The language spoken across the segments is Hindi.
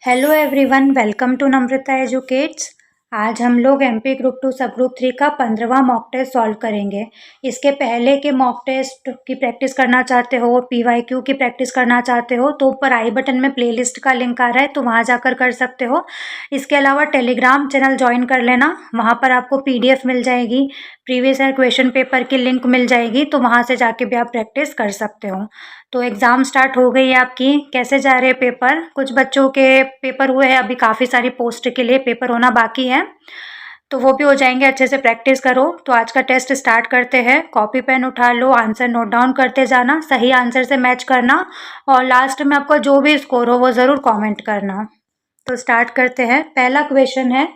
Hello everyone, welcome to Namrata educates. आज हम लोग एमपी ग्रुप 2 सब ग्रुप 3 का 15वां मॉक टेस्ट सॉल्व करेंगे। इसके पहले के मॉक टेस्ट की प्रैक्टिस करना चाहते हो, पीवाईक्यू की प्रैक्टिस करना चाहते हो तो ऊपर आई बटन में प्लेलिस्ट का लिंक आ रहा है, तो वहाँ जाकर कर सकते हो। इसके अलावा टेलीग्राम चैनल ज्वाइन कर लेना, वहाँ पर आपको पीडीएफ मिल जाएगी, प्रीवियस ईयर क्वेश्चन पेपर की लिंक मिल जाएगी, तो वहाँ से जाके भी आप प्रैक्टिस कर सकते हो। तो एग्ज़ाम स्टार्ट हो गई है आपकी। कैसे जा रहे हैं पेपर? कुछ बच्चों के पेपर हुए हैं, अभी काफ़ी सारी पोस्ट के लिए पेपर होना बाकी है, तो वो भी हो जाएंगे। अच्छे से प्रैक्टिस करो। तो आज का टेस्ट स्टार्ट करते हैं। कॉपी पेन उठा लो, आंसर नोट डाउन करते जाना, सही आंसर से मैच करना और लास्ट में आपका जो भी स्कोर हो वो ज़रूर कॉमेंट करना। तो स्टार्ट करते हैं। पहला क्वेश्चन है,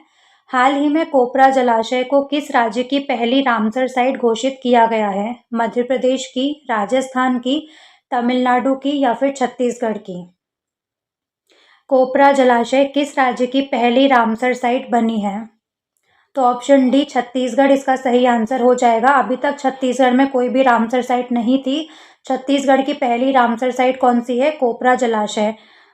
हाल ही में कोपरा जलाशय को किस राज्य की पहली रामसर साइट घोषित किया गया है? मध्य प्रदेश की, राजस्थान की, तमिलनाडु की या फिर छत्तीसगढ़ की? कोपरा जलाशय किस राज्य की पहली रामसर साइट बनी है? तो ऑप्शन डी छत्तीसगढ़ इसका सही आंसर हो जाएगा। अभी तक छत्तीसगढ़ में कोई भी रामसर साइट नहीं थी। छत्तीसगढ़ की पहली रामसर साइट कौन सी है? कोपरा जलाशय।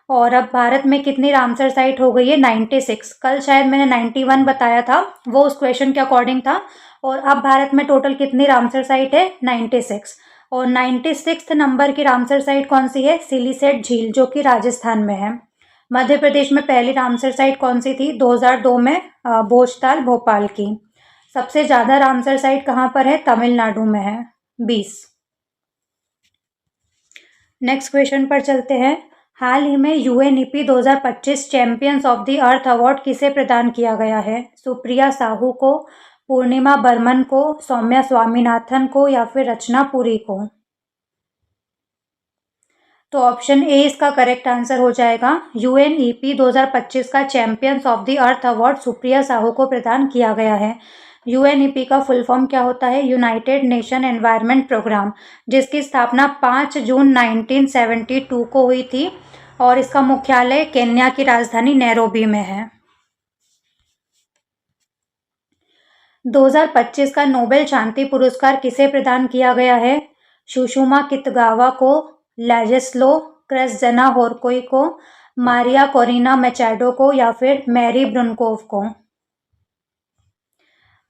और अब भारत में कितनी रामसर साइट हो गई है? 96। कल शायद मैंने 91 बताया था, वो उस क्वेश्चन के अकॉर्डिंग था। और अब भारत में टोटल कितनी रामसर साइट है? 96। और 96 नंबर की रामसर साइट कौन सी है? सिलीसेट झील, जो कि राजस्थान में है। मध्य प्रदेश में पहली रामसर साइट कौन सी थी? 2002 में भोजताल भोपाल की। सबसे ज्यादा रामसर साइट कहाँ पर है? तमिलनाडु में है, 20। नेक्स्ट क्वेश्चन पर चलते हैं। हाल ही में UNEP 2025 champions of the earth award किसे प्रदान किया गया है? सुप्रिया साहू को, पूर्णिमा बर्मन को, सौम्या स्वामीनाथन को या फिर रचना पुरी को? तो ऑप्शन ए इसका करेक्ट आंसर हो जाएगा। यूएनईपी 2025 का champions of the earth award Supriya Sahu को प्रदान किया गया है। यूएनईपी का फुल फॉर्म क्या होता है? यूनाइटेड नेशन एनवायरनमेंट प्रोग्राम, जिसकी स्थापना 5 जून 1972 को हुई थी और इसका मुख्यालय केन्या की राजधानी नैरोबी में है। 2025 का नोबेल शांति पुरस्कार किसे प्रदान किया गया है? सुषमा कितगावा को, लैजेस्लो क्रेसजना-होर्कोई को, मारिया कोरिना मैचाडो को या फिर मैरी ब्रुनकोव को?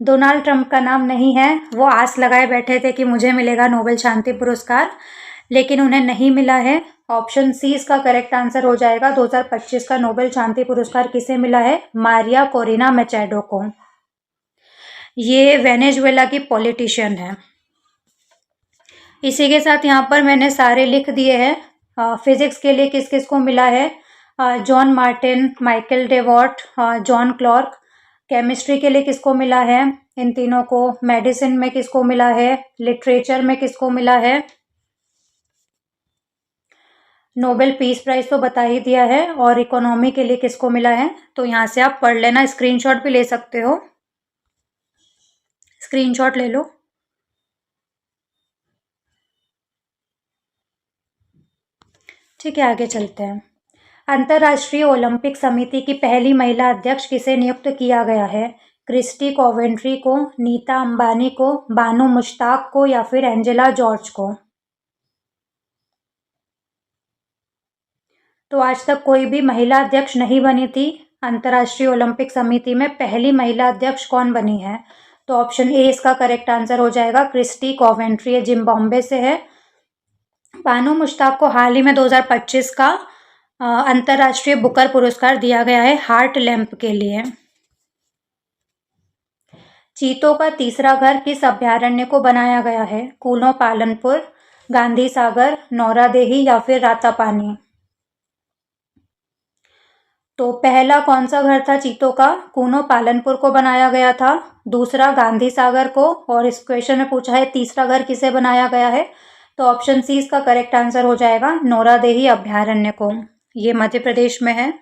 डोनाल्ड ट्रंप का नाम नहीं है। वो आस लगाए बैठे थे कि मुझे मिलेगा नोबेल शांति पुरस्कार, लेकिन उन्हें नहीं मिला है। ऑप्शन सी इसका करेक्ट आंसर हो जाएगा। 2025 का नोबेल शांति पुरस्कार किसे मिला है? मारिया कोरिना मैचाडो को। ये वेनेजुएला की पॉलिटिशियन है। इसी के साथ यहाँ पर मैंने सारे लिख दिए हैं। फिजिक्स के लिए किस किस को मिला है? John Martin, Michael Devot, John Clark. Chemistry के लिए किसको मिला है? इन तीनों को। मेडिसिन में किसको मिला है? लिटरेचर में किसको मिला है? नोबेल पीस प्राइज तो बता ही दिया है। और इकोनॉमी के लिए किसको मिला है? तो यहाँ से आप पढ़ लेना, स्क्रीनशॉट भी ले सकते हो। स्क्रीनशॉट ले लो। ठीक है, आगे चलते हैं। अंतर्राष्ट्रीय ओलंपिक समिति की पहली महिला अध्यक्ष किसे नियुक्त किया गया है? क्रिस्टी कोवेंट्री को, नीता अंबानी को, बानू मुश्ताक को या फिर एंजेला जॉर्ज को? तो आज तक कोई भी महिला अध्यक्ष नहीं बनी थी। अंतर्राष्ट्रीय ओलंपिक समिति में पहली महिला अध्यक्ष कौन बनी है? तो ऑप्शन ए इसका करेक्ट आंसर हो जाएगा। क्रिस्टी कोवेंट्री, ये जिम्बाब्वे से है। बानू मुश्ताक को हाल ही में 2025 का अंतर्राष्ट्रीय बुकर पुरस्कार दिया गया है हार्ट लैम्प के लिए। चीतों का तीसरा घर किस अभयारण्य को बनाया गया है? कूनो पालनपुर, गांधी सागर, नौरादेही या फिर रातापानी? तो पहला कौन सा घर था चीतों का? कूनो पालनपुर को बनाया गया था। दूसरा गांधी सागर को। और इस क्वेश्चन में पूछा है तीसरा घर किसे बनाया गया है? तो ऑप्शन सी इसका करेक्ट आंसर हो जाएगा, नौरादेही अभयारण्य को। ये मध्य प्रदेश में है।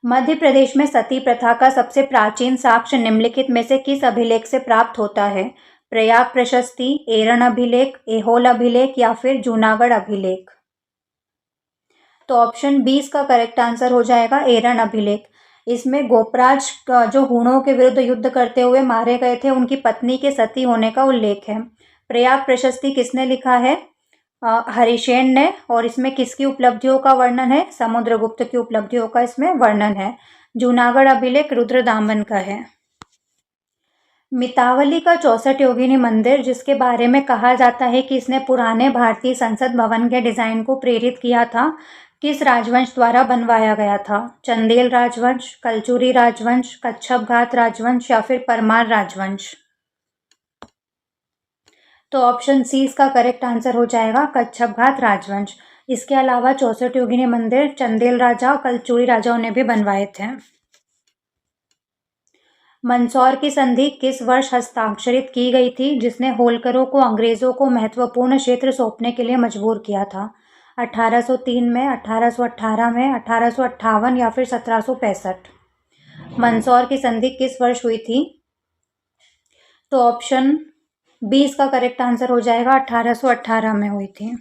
मध्य प्रदेश में सती प्रथा का सबसे प्राचीन साक्ष्य निम्नलिखित में से किस अभिलेख से प्राप्त होता है? प्रयाग प्रशस्ति, एरन अभिलेख, एहोल अभिलेख या फिर जूनागढ़ अभिलेख? तो ऑप्शन बी इसका करेक्ट आंसर हो जाएगा, एरन अभिलेख। इसमें गोपराज जो हूणों के विरुद्ध युद्ध करते हुए मारे गए थे, उनकी पत्नी के सती होने का उल्लेख है। प्रयाग प्रशस्ति किसने लिखा है? हरिसेन ने, और इसमें किसकी उपलब्धियों का वर्णन है? समुद्रगुप्त की उपलब्धियों का इसमें वर्णन है। जूनागढ़ अभिलेख रुद्रदामन का है। मितावली का 64 योगिनी मंदिर, जिसके बारे में कहा जाता है कि इसने पुराने भारतीय संसद भवन के डिजाइन को प्रेरित किया था, किस राजवंश द्वारा बनवाया गया था? चंदेल राजवंश, कलचुरी राजवंश, कच्छप घात राजवंश या फिर परमार राजवंश? तो ऑप्शन सी इसका करेक्ट आंसर हो जाएगा, कच्छप घात राजवंश। इसके अलावा 64 योगिनी मंदिर चंदेल राजा, कलचुरी राजाओं ने भी बनवाए थे। मंदसौर की संधि किस वर्ष हस्ताक्षरित की गई थी, जिसने होलकरों को अंग्रेजों को महत्वपूर्ण क्षेत्र सौंपने के लिए मजबूर किया था? 1803 में, 1818 में, 1858 या फिर 1765? मंदसौर की संधि किस वर्ष हुई थी? तो ऑप्शन 20 का करेक्ट आंसर हो जाएगा, 1818 में हुई थी।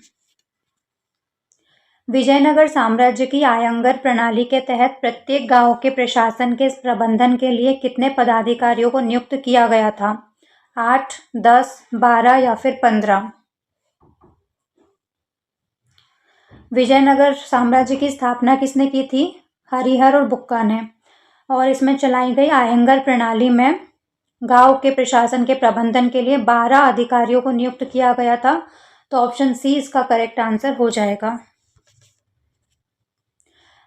विजयनगर साम्राज्य की आयंगर प्रणाली के तहत प्रत्येक गांव के प्रशासन के प्रबंधन के लिए कितने पदाधिकारियों को नियुक्त किया गया था? 8, 10, 12 या फिर 15? विजयनगर साम्राज्य की स्थापना किसने की थी? हरिहर और बुक्का ने। और इसमें चलाई गई आयंगर प्रणाली में गांव के प्रशासन के प्रबंधन के लिए 12 अधिकारियों को नियुक्त किया गया था। तो ऑप्शन सी इसका करेक्ट आंसर हो जाएगा।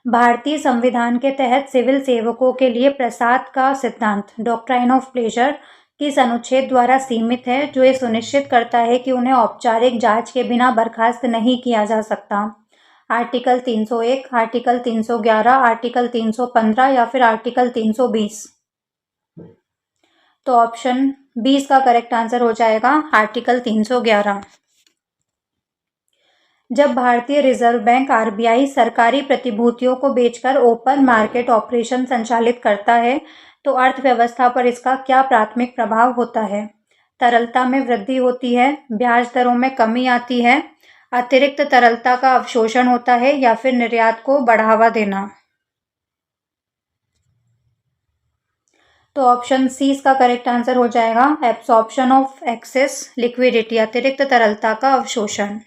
भारतीय संविधान के तहत सिविल सेवकों के लिए प्रसाद का सिद्धांत, डॉक्ट्राइन ऑफ प्लेजर, किस अनुच्छेद द्वारा सीमित है, जो ये सुनिश्चित करता है कि उन्हें औपचारिक जांच के बिना बर्खास्त नहीं किया जा सकता? आर्टिकल 301, आर्टिकल 311, आर्टिकल 315 या फिर आर्टिकल 320? तो ऑप्शन 20 का करेक्ट आंसर हो जाएगा, आर्टिकल 311। जब भारतीय रिजर्व बैंक आरबीआई सरकारी प्रतिभूतियों को बेचकर ओपन मार्केट ऑपरेशन संचालित करता है, तो अर्थव्यवस्था पर इसका क्या प्राथमिक प्रभाव होता है? तरलता में वृद्धि होती है, ब्याज दरों में कमी आती है, अतिरिक्त तरलता का अवशोषण होता है या फिर निर्यात को बढ़ावा देना? तो ऑप्शन सी इसका करेक्ट आंसर हो जाएगा, एब्सॉर्प्शन ऑफ एक्सेस लिक्विडिटी, अतिरिक्त तरलता का अवशोषण।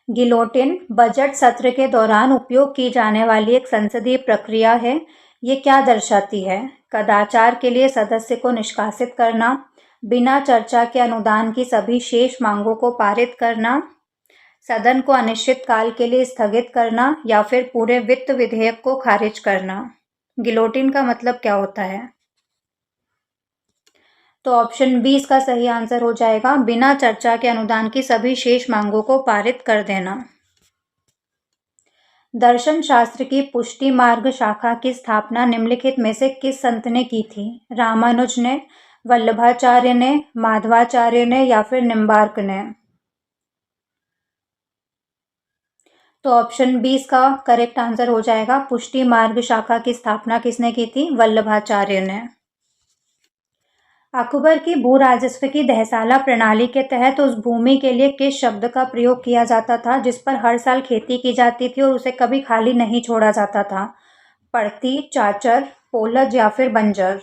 गिलोटिन बजट सत्र के दौरान उपयोग की जाने वाली एक संसदीय प्रक्रिया है। ये क्या दर्शाती है? कदाचार के लिए सदस्य को निष्कासित करना, बिना चर्चा के अनुदान की सभी शेष मांगों को पारित करना, सदन को अनिश्चित काल के लिए स्थगित करना या फिर पूरे वित्त विधेयक को खारिज करना? गिलोटिन का मतलब क्या होता है? तो ऑप्शन 20 का सही आंसर हो जाएगा, बिना चर्चा के अनुदान की सभी शेष मांगों को पारित कर देना। दर्शन शास्त्र की पुष्टि मार्ग शाखा की स्थापना निम्नलिखित में से किस संत ने की थी? रामानुज ने, वल्लभाचार्य ने, माधवाचार्य ने या फिर निम्बार्क ने? तो ऑप्शन 20 का करेक्ट आंसर हो जाएगा, पुष्टि मार्ग शाखा की स्थापना किसने की थी? वल्लभाचार्य ने। अकबर की भू राजस्व की दहसाला प्रणाली के तहत उस भूमि के लिए किस शब्द का प्रयोग किया जाता था जिस पर हर साल खेती की जाती थी और उसे कभी खाली नहीं छोड़ा जाता था? पड़ती, चाचर, पोलज या फिर बंजर?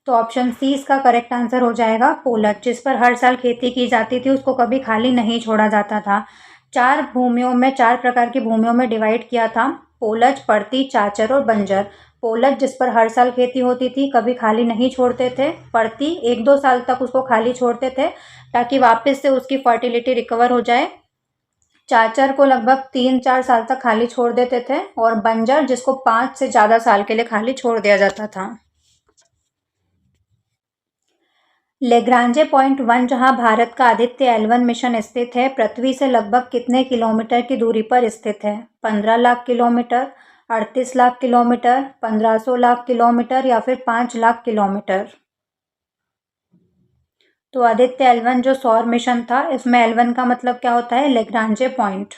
तो ऑप्शन सी इसका करेक्ट आंसर हो जाएगा, पोलज। जिस पर हर साल खेती की जाती थी उसको कभी खाली नहीं छोड़ा जाता था। 4 भूमियों में, 4 प्रकार की भूमियों में डिवाइड किया था, पोलज, पड़ती, चाचर और बंजर। पोलज जिस पर हर साल खेती होती थी, कभी खाली नहीं छोड़ते थे। पड़ती 1-2 साल तक उसको खाली छोड़ते थे ताकि वापस से उसकी फर्टिलिटी रिकवर हो जाए। चाचर को लगभग 3-4 साल तक खाली छोड़ देते थे, और बंजर जिसको 5 से ज़्यादा साल के लिए खाली छोड़ दिया जाता था। लेग्रांजे पॉइंट 1, जहां भारत का आदित्य L1 मिशन स्थित है, पृथ्वी से लगभग कितने किलोमीटर की दूरी पर स्थित है? 15 lakh kilometre, 38 lakh kilometre, 1500 lakh kilometre या फिर 5 लाख किलोमीटर? तो आदित्य L1 जो सौर मिशन था, इसमें L1 का मतलब क्या होता है? Lagrange point.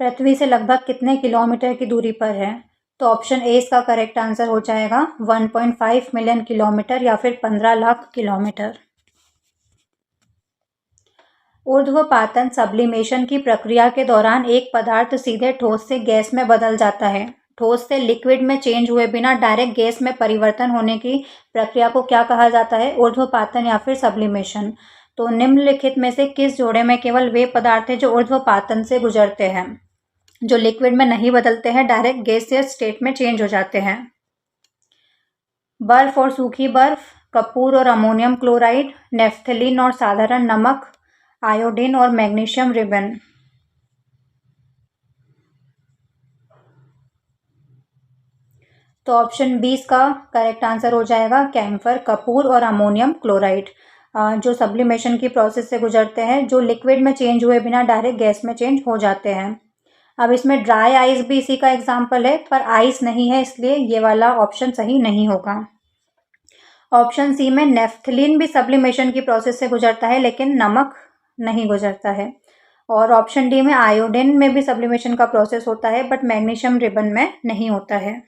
पृथ्वी से लगभग कितने किलोमीटर की दूरी पर है? तो ऑप्शन ए इसका करेक्ट आंसर हो जाएगा, 1.5 मिलियन किलोमीटर या फिर 15 लाख किलोमीटर। ऊर्ध्वपातन सब्लिमेशन की प्रक्रिया के दौरान एक पदार्थ सीधे ठोस से गैस में बदल जाता है, ठोस से लिक्विड में चेंज हुए बिना डायरेक्ट गैस में परिवर्तन होने की प्रक्रिया को क्या कहा जाता है? ऊर्ध्वपातन या फिर सब्लिमेशन। तो निम्नलिखित में से किस जोड़े में केवल वे पदार्थ हैं जो ऊर्ध्वपातन से गुजरते हैं, जो लिक्विड में नहीं बदलते हैं, डायरेक्ट गैसियस स्टेट में चेंज हो जाते हैं? बर्फ और सूखी बर्फ, कपूर और अमोनियम क्लोराइड, नेफ्थलीन और साधारण नमक, आयोडीन और मैग्नीशियम रिबन। तो ऑप्शन 20 का करेक्ट आंसर हो जाएगा कैम्फर, कपूर और अमोनियम क्लोराइड, जो सब्लिमेशन की प्रोसेस से गुजरते हैं, जो लिक्विड में चेंज हुए बिना डायरेक्ट गैस में चेंज हो जाते हैं। अब इसमें ड्राई आइस भी इसी का एग्जाम्पल है, पर आइस नहीं है, इसलिए ये वाला ऑप्शन सही नहीं होगा। ऑप्शन सी में नेफ्थलीन भी सब्लिमेशन की प्रोसेस से गुजरता है, लेकिन नमक नहीं गुजरता है। और ऑप्शन डी में आयोडीन में भी सब्लिमेशन का प्रोसेस होता है, बट मैग्नीशियम रिबन में नहीं होता है।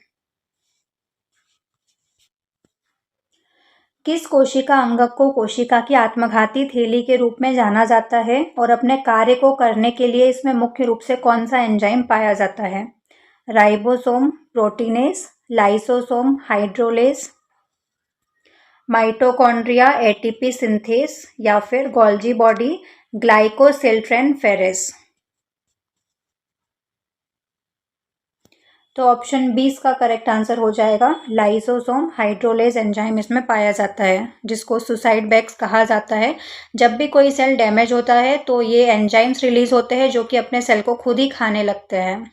किस कोशिका अंगक को कोशिका की आत्मघाती थैली के रूप में जाना जाता है और अपने कार्य को करने के लिए इसमें मुख्य रूप से कौन सा एंजाइम पाया जाता है? Ribosome, proteinase, lysosome, hydrolase, mitochondria, ATP synthase या फिर गोल्जी बॉडी, ग्लाइकोसिल्ट्रेनफेरेस। तो ऑप्शन 20 का करेक्ट आंसर हो जाएगा लाइसोसोम हाइड्रोलेज एंजाइम इसमें पाया जाता है, जिसको सुसाइड बैक्स कहा जाता है। जब भी कोई सेल डैमेज होता है तो ये एंजाइम्स रिलीज होते हैं जो कि अपने सेल को खुद ही खाने लगते हैं।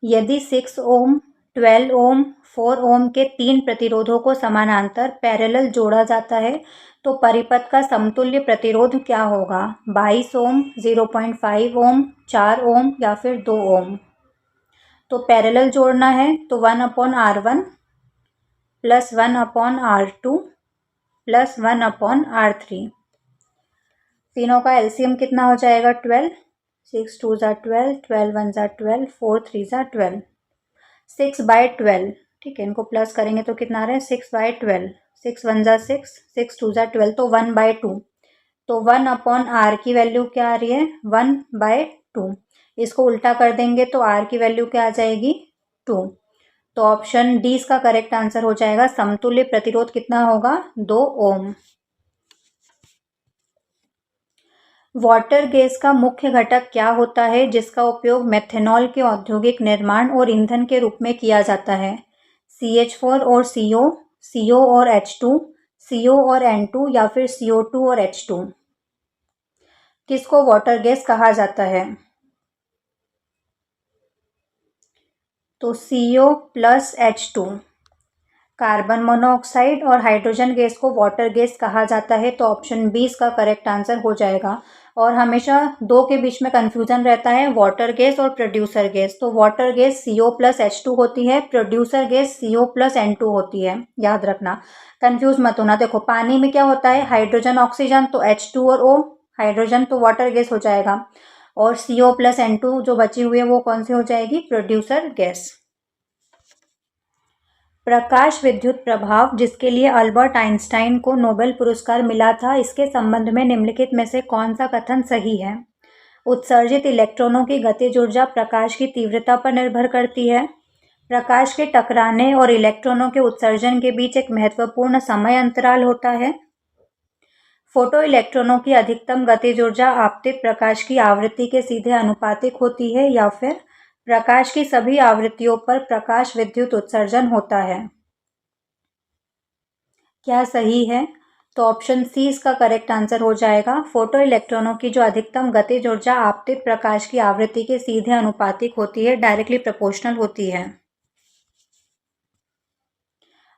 यदि 6 ओम, 12 ओम, 4 ओम के 3 प्रतिरोधों को समानांतर पैरेलल जोड़ा जाता है तो परिपथ का समतुल्य प्रतिरोध क्या होगा? 22 ओम, 0.5 ओम, 4 ओम या फिर 2 ओम। तो पैरेलल जोड़ना है तो 1/R1 plus 1/R2 plus 1/R3। तीनों का एलसीएम कितना हो जाएगा? 12। 6 2 ज़ा 12, 12 1 ज़ा 12, 4 3 ज़ा 12, 6/12। ठीक है, इनको प्लस करेंगे तो कितना आ रहा है? 6/12। 6 1 ज़ा 6, 6 2 ज़ा 12, तो 1/2। तो 1/R की वैल्यू क्या आ रही है? 1/2। इसको उल्टा कर देंगे तो R की वैल्यू क्या आ जाएगी? 2। तो ऑप्शन डी इसका करेक्ट आंसर हो जाएगा। समतुल्य प्रतिरोध कितना होगा? 2 ओम। वाटर गैस का मुख्य घटक क्या होता है जिसका उपयोग मेथनॉल के औद्योगिक निर्माण और ईंधन के रूप में किया जाता है? CH4 और CO, CO और H2, CO और N2 या फिर CO2 और H2। किसको वाटर गैस कहा जाता है? तो CO plus H2। Carbon monoxide और हाइड्रोजन गैस को वाटर गैस कहा जाता है, तो ऑप्शन 20 का करेक्ट आंसर हो जाएगा। और हमेशा दो के बीच में कंफ्यूजन रहता है, वाटर गैस और प्रोड्यूसर गैस। तो water gas CO plus H2 होती है, producer gas CO plus N2 होती है, याद रखना, कंफ्यूज मत होना। देखो पानी में क्या होता है? हाइड्रोजन ऑक्सीजन, तो H2 और O, हाइड्रोजन तो वाटर गैस हो जाएगा, और CO प्लस N2 जो बची हुई है वो कौन सी हो जाएगी? Producer gas. प्रकाश विद्युत प्रभाव, जिसके लिए अल्बर्ट आइंस्टाइन को नोबेल पुरस्कार मिला था, इसके संबंध में निम्नलिखित में से कौन सा कथन सही है? उत्सर्जित इलेक्ट्रॉनों की गतिज ऊर्जा प्रकाश की तीव्रता पर निर्भर करती है। प्रकाश के टकराने और इलेक्ट्रॉनों के उत्सर्जन के बीच एक महत्वपूर्ण समय अंतराल होता है। फोटो इलेक्ट्रॉनों की अधिकतम गतिज ऊर्जा आपतित प्रकाश की आवृत्ति के सीधे अनुपातिक होती है, या फिर प्रकाश की सभी आवृत्तियों पर प्रकाश विद्युत उत्सर्जन होता है। क्या सही है? तो ऑप्शन सी इसका करेक्ट आंसर हो जाएगा। फोटो इलेक्ट्रॉनों की जो अधिकतम गतिज ऊर्जा आपतित प्रकाश की आवृत्ति के सीधे अनुपातिक होती है, डायरेक्टली प्रोपोर्शनल होती है।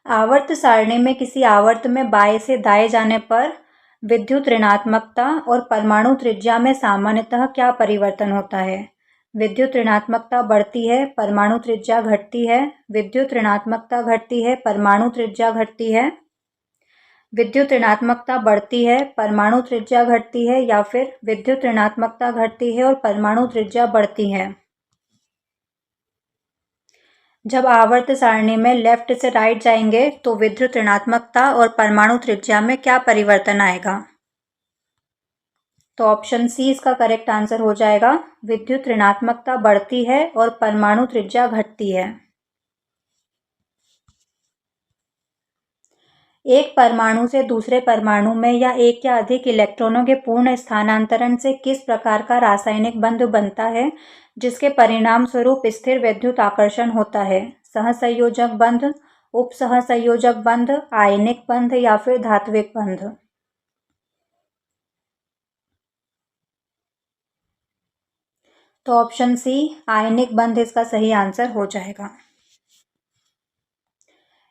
आवर्त सारणी में किसी आवर्त में बाएं से दाएं जाने पर विद्युत ऋणात्मकता और परमाणु त्रिज्या में सामान्यतः क्या परिवर्तन होता है? विद्युत ऋणात्मकता बढ़ती है, परमाणु त्रिज्या घटती है, विद्युत ऋणात्मकता घटती है, परमाणु त्रिज्या घटती है, विद्युत ऋणात्मकता बढ़ती है, परमाणु त्रिज्या घटती है, या फिर विद्युत ऋणात्मकता घटती है और परमाणु त्रिज्या बढ़ती है। जब आवर्त सारणी में लेफ्ट से राइट जाएंगे तो विद्युत ऋणात्मकता और परमाणु त्रिज्या में क्या परिवर्तन आएगा? तो ऑप्शन सी इसका करेक्ट आंसर हो जाएगा। विद्युत ऋणात्मकता बढ़ती है और परमाणु त्रिज्या घटती है। एक परमाणु से दूसरे परमाणु में या एक या अधिक इलेक्ट्रॉनों के पूर्ण स्थानांतरण से किस प्रकार का रासायनिक बंध बनता है जिसके परिणाम स्वरूप स्थिर विद्युत आकर्षण होता है? सहसंयोजक बंध, उपसहसंयोजक बंध, आयनिक बंध या फिर धात्विक बंध? तो ऑप्शन सी आयनिक बंध इसका सही आंसर हो जाएगा।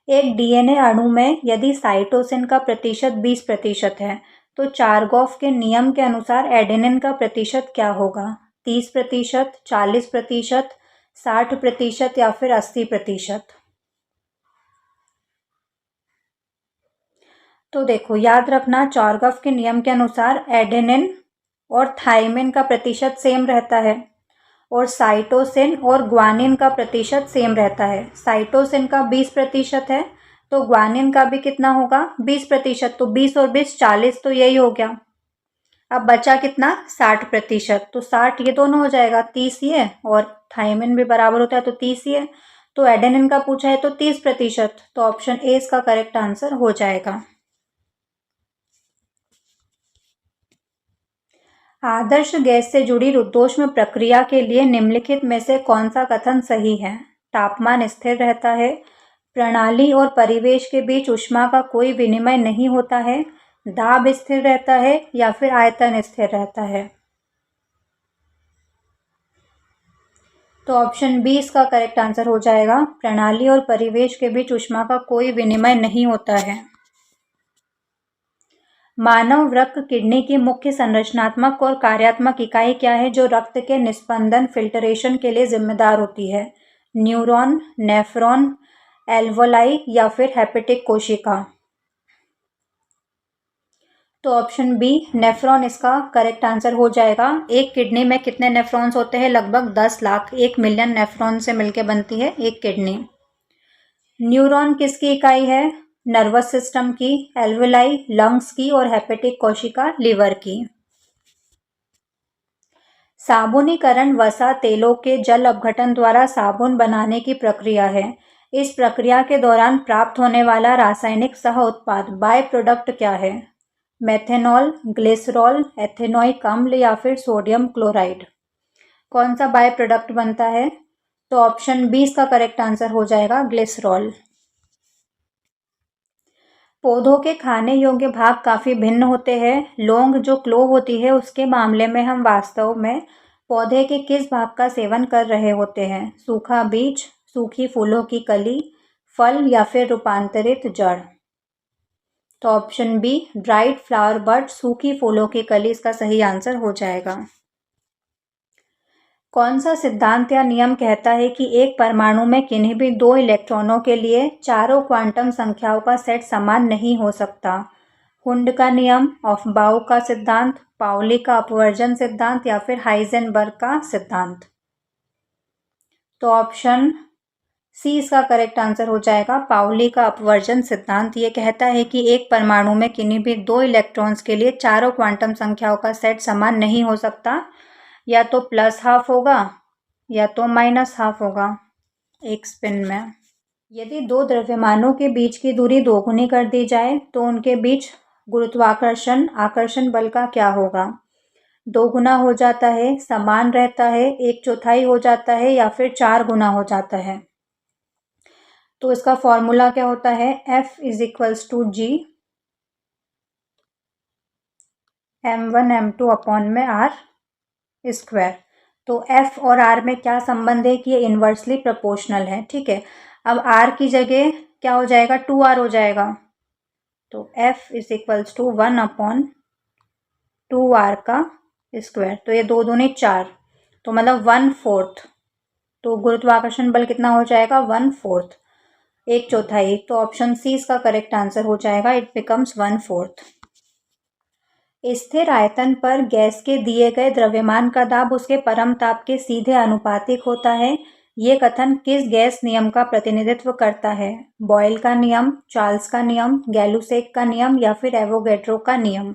एक डीएनए अणु में यदि साइटोसिन का प्रतिशत 20% है तो चारगॉफ के नियम के अनुसार एडेनिन का प्रतिशत क्या होगा? 30%, 40%, 60% या फिर 80%? तो देखो, याद रखना, चारगॉफ के नियम के अनुसार एडेनिन और थाइमिन का प्रतिशत सेम रहता है और साइटोसिन और ग्वानिन का प्रतिशत सेम रहता है। साइटोसिन का 20% है तो ग्वानिन का भी कितना होगा? 20%। तो 20 और 20 40, तो यही हो गया। अब बचा कितना? 60%। तो 60 ये दोनों हो जाएगा, 30 ये और थाइमिन भी बराबर होता है तो 30 ये। तो एडेनिन का पूछा है तो 30%। तो ऑप्शन ए इसका करेक्ट आंसर हो जाएगा। आदर्श गैस से जुड़ी रुद्धोष्म प्रक्रिया के लिए निम्नलिखित में से कौन सा कथन सही है? तापमान स्थिर रहता है, प्रणाली और परिवेश के बीच ऊष्मा का कोई विनिमय नहीं होता है, दाब स्थिर रहता है या फिर आयतन स्थिर रहता है? तो ऑप्शन बी इसका करेक्ट आंसर हो जाएगा। प्रणाली और परिवेश के बीच ऊष्मा का कोई विनिमय नहीं होता है। मानव वृक्क किडनी की मुख्य संरचनात्मक और कार्यात्मक इकाई क्या है जो रक्त के निस्पंदन फिल्टरेशन के लिए जिम्मेदार होती है? न्यूरॉन, नेफ्रॉन, एल्वोलाई या फिर हेपेटिक कोशिका? तो ऑप्शन बी नेफ्रॉन इसका करेक्ट आंसर हो जाएगा। एक किडनी में कितने नेफ्रॉन्स होते हैं? लगभग 10 लाख, 1 मिलियन नेफ्रॉन से मिलकर बनती है एक किडनी। न्यूरॉन किसकी इकाई है? नर्वस सिस्टम की, एल्वोलाई लंग्स की और हेपेटिक कोशिका लीवर की। साबुनीकरण वसा तेलों के जल अपघटन द्वारा साबुन बनाने की प्रक्रिया है। इस प्रक्रिया के दौरान प्राप्त होने वाला रासायनिक सह उत्पाद बाय प्रोडक्ट क्या है? मेथेनॉल, ग्लिसरॉल, एथेनॉइक अम्ल या फिर सोडियम क्लोराइड? कौन सा बाय प्रोडक्ट बनता है? तो ऑप्शन बी इसका करेक्ट आंसर हो जाएगा, ग्लिसरॉल। पौधों के खाने योग्य भाग काफ़ी भिन्न होते हैं। लौंग जो क्लोव होती है उसके मामले में हम वास्तव में पौधे के किस भाग का सेवन कर रहे होते हैं? सूखा बीज, सूखी फूलों की कली, फल या फिर रूपांतरित जड़? तो option be dried flower bud, सूखी फूलों की कली इसका सही आंसर हो जाएगा। कौन सा सिद्धांत या नियम कहता है कि एक परमाणु में किन्हीं भी दो इलेक्ट्रॉनों के लिए चारों क्वांटम संख्याओं का सेट समान नहीं हो सकता? हुंड का नियम, ऑफबाउ का सिद्धांत, पाउली का अपवर्जन सिद्धांत या फिर हाइजेनबर्ग का सिद्धांत? तो ऑप्शन सी इसका करेक्ट आंसर हो जाएगा, पाउली का अपवर्जन सिद्धांत। ये कहता है कि एक परमाणु में किन्हीं भी दो इलेक्ट्रॉन्स के लिए चारों क्वांटम संख्याओं का सेट समान नहीं हो सकता, या तो +½ होगा या तो -½ होगा एक स्पिन में। यदि दो द्रव्यमानों के बीच की दूरी दोगुनी कर दी जाए तो उनके बीच गुरुत्वाकर्षण आकर्षण बल का क्या होगा? दोगुना हो जाता है, समान रहता है, 1/4 हो जाता है या फिर 4 गुना हो जाता है? तो इसका फॉर्मूला क्या होता है? F = G m1 m2 upon में r²। तो F और R में क्या संबंध है कि ये इन्वर्सली प्रोपोर्शनल है। ठीक है, अब R की जगह क्या हो जाएगा? 2R हो जाएगा। तो F = 1/2R का स्क्वायर। तो ये 2 दूनी 4, तो मतलब 1/4। तो गुरुत्वाकर्षण बल कितना हो जाएगा? 1/4, 1/4। तो ऑप्शन सी इसका करेक्ट आंसर हो जाएगा, इट बिकम्स 1/4। स्थिर आयतन पर गैस के दिए गए द्रव्यमान का दाब उसके परम ताप के सीधे आनुपातिक होता है। ये कथन किस गैस नियम का प्रतिनिधित्व करता है? बॉयल का नियम, चार्ल्स का नियम, गैलुसेक का नियम या फिर एवोगैड्रो का नियम?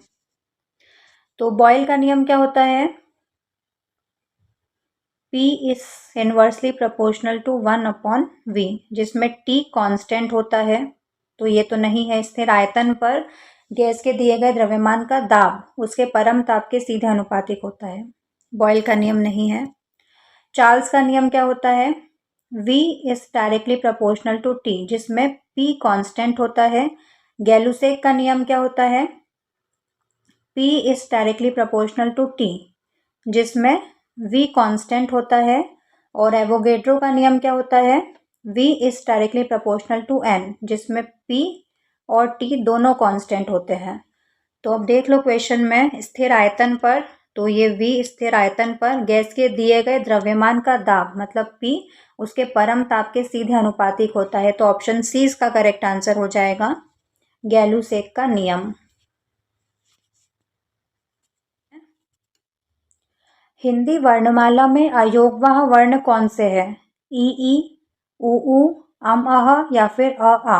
तो बॉयल का नियम क्या होता है? P is inversely proportional to 1/V, जिसमें T कांस्टेंट होता है, तो ये तो नहीं है। स्थिर आयतन पर गैस के दिए गए द्रव्यमान का दाब उसके परम ताप के सीधे अनुपातिक होता है। बॉयल का नियम नहीं है। चार्ल्स का नियम क्या होता है? V is directly proportional to T, जिसमें P कांस्टेंट होता है। गैलुसेक का नियम क्या होता है? P is directly proportional to T, जिसमें V कांस्टेंट होता है। और एवोगेड्रो का नियम क्या होता है? V is directly proportional to N, जिसमें P और T दोनों कांस्टेंट होते हैं। तो अब देख लो क्वेश्चन में, स्थिर आयतन पर, तो ये V स्थिर आयतन पर गैस के दिए गए द्रव्यमान का दाब मतलब P उसके परम ताप के सीधे अनुपातिक होता है। तो ऑप्शन सी इसका करेक्ट आंसर हो जाएगा, गैलुसेक का नियम। हिंदी वर्णमाला में अयोगवाह वर्ण कौन से हैं? ई, उ, अह या फिर आ?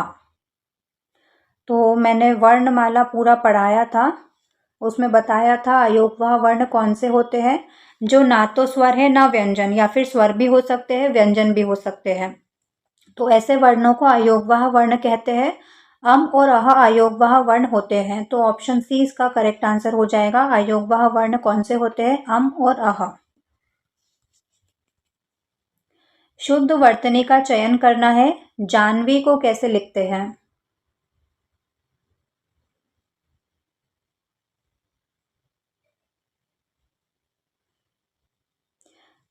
तो मैंने वर्णमाला पूरा पढ़ाया था, उसमें बताया था अयोगवाह वर्ण कौन से होते हैं, जो ना तो स्वर है ना व्यंजन, या फिर स्वर भी हो सकते हैं व्यंजन भी हो सकते हैं। तो ऐसे वर्णों को अयोगवाह वर्ण कहते हैं। अम और अह अयोगवाह वर्ण होते हैं। तो ऑप्शन सी इसका करेक्ट आंसर हो जाएगा। अयोगवाह वर्ण कौन से होते हैं? अम और अह। शुद्ध वर्तनी का चयन करना है, जानवी को कैसे लिखते हैं?